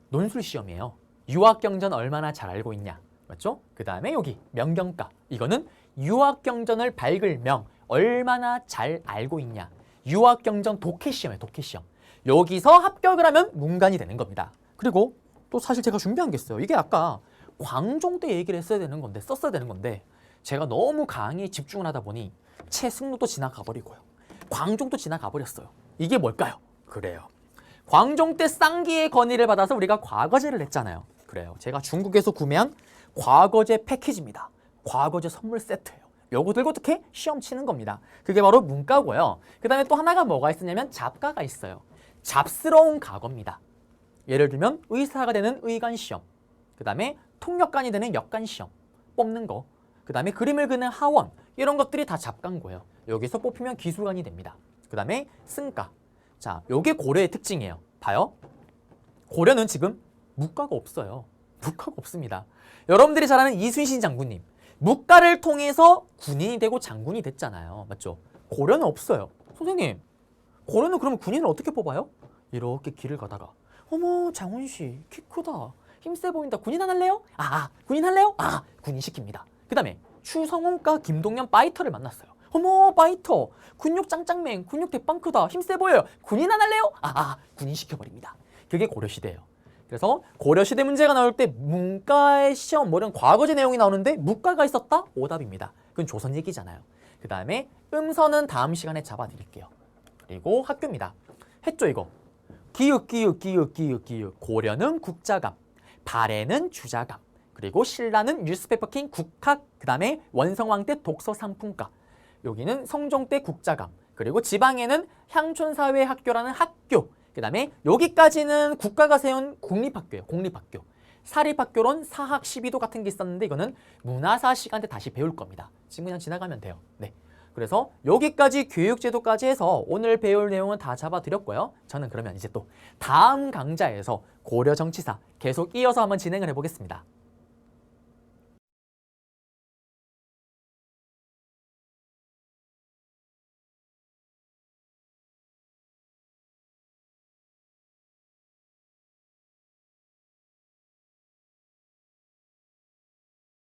논술 시험이에요. 유학경전 얼마나 잘 알고 있냐. 맞죠? 그 다음에 여기 명경과, 이거는 유학경전을 밝을 명 얼마나 잘 알고 있냐. 유학경전 독해시험이에요. 독해시험. 여기서 합격을 하면 문관이 되는 겁니다. 그리고 또 사실 제가 준비한 게 있어요. 이게 아까 광종 때 얘기를 했어야 되는 건데, 썼어야 되는 건데 제가 너무 강의에 집중을 하다 보니 최승로도 지나가 버리고요. 광종도 지나가 버렸어요. 이게 뭘까요? 그래요. 광종 때 쌍기의 건의를 받아서 우리가 과거제를 했잖아요. 그래요. 제가 중국에서 구매한 과거제 패키지입니다. 과거제 선물 세트예요. 요거 들고 어떻게 시험 치는 겁니다. 그게 바로 문과고요. 그 다음에 또 하나가 뭐가 있었냐면 잡과가 있어요. 잡스러운 과거입니다. 예를 들면 의사가 되는 의관시험, 그 다음에 통역관이 되는 역관시험 뽑는 거, 그 다음에 그림을 그리는 하원, 이런 것들이 다 잡과인 거예요. 여기서 뽑히면 기술관이 됩니다. 그 다음에 승과. 자, 요게 고려의 특징이에요. 봐요. 고려는 지금 무과가 없어요. 무과가 없습니다. 여러분들이 잘 아는 이순신 장군님, 무과를 통해서 군인이 되고 장군이 됐잖아요. 맞죠? 고려는 없어요. 선생님, 고려는 그러면 군인을 어떻게 뽑아요? 이렇게 길을 가다가 어머, 장훈씨 키 크다, 힘세 보인다, 군인 안 할래요? 군인 할래요? 군인 시킵니다. 그 다음에 추성훈과 김동연 파이터를 만났어요. 어머, 파이터 근육 짱짱맹, 근육 대빵 크다, 힘세 보여요, 군인 안 할래요? 군인 시켜버립니다. 그게 고려시대예요. 그래서 고려시대 문제가 나올 때 문과의 시험 뭐 이런 과거제 내용이 나오는데 무과가 있었다? 오답입니다. 그건 조선 얘기잖아요. 그 다음에 음서는 다음 시간에 잡아드릴게요. 그리고 학교입니다. 했죠 이거. 기읍 고려는 국자감, 발해는 주자감, 그리고 신라는 뉴스페퍼 킹 국학, 그 다음에 원성왕 때 독서 상품가, 여기는 성종 때 국자감, 그리고 지방에는 향촌사회 학교라는 학교, 그 다음에 여기까지는 국가가 세운 공립학교예요. 공립학교. 사립학교론 사학 12도 같은 게 있었는데 이거는 문화사 시간 때 다시 배울 겁니다. 지금 그냥 지나가면 돼요. 네. 그래서 여기까지 교육제도까지 해서 오늘 배울 내용은 다 잡아드렸고요. 저는 그러면 이제 또 다음 강좌에서 고려 정치사 계속 이어서 한번 진행을 해보겠습니다.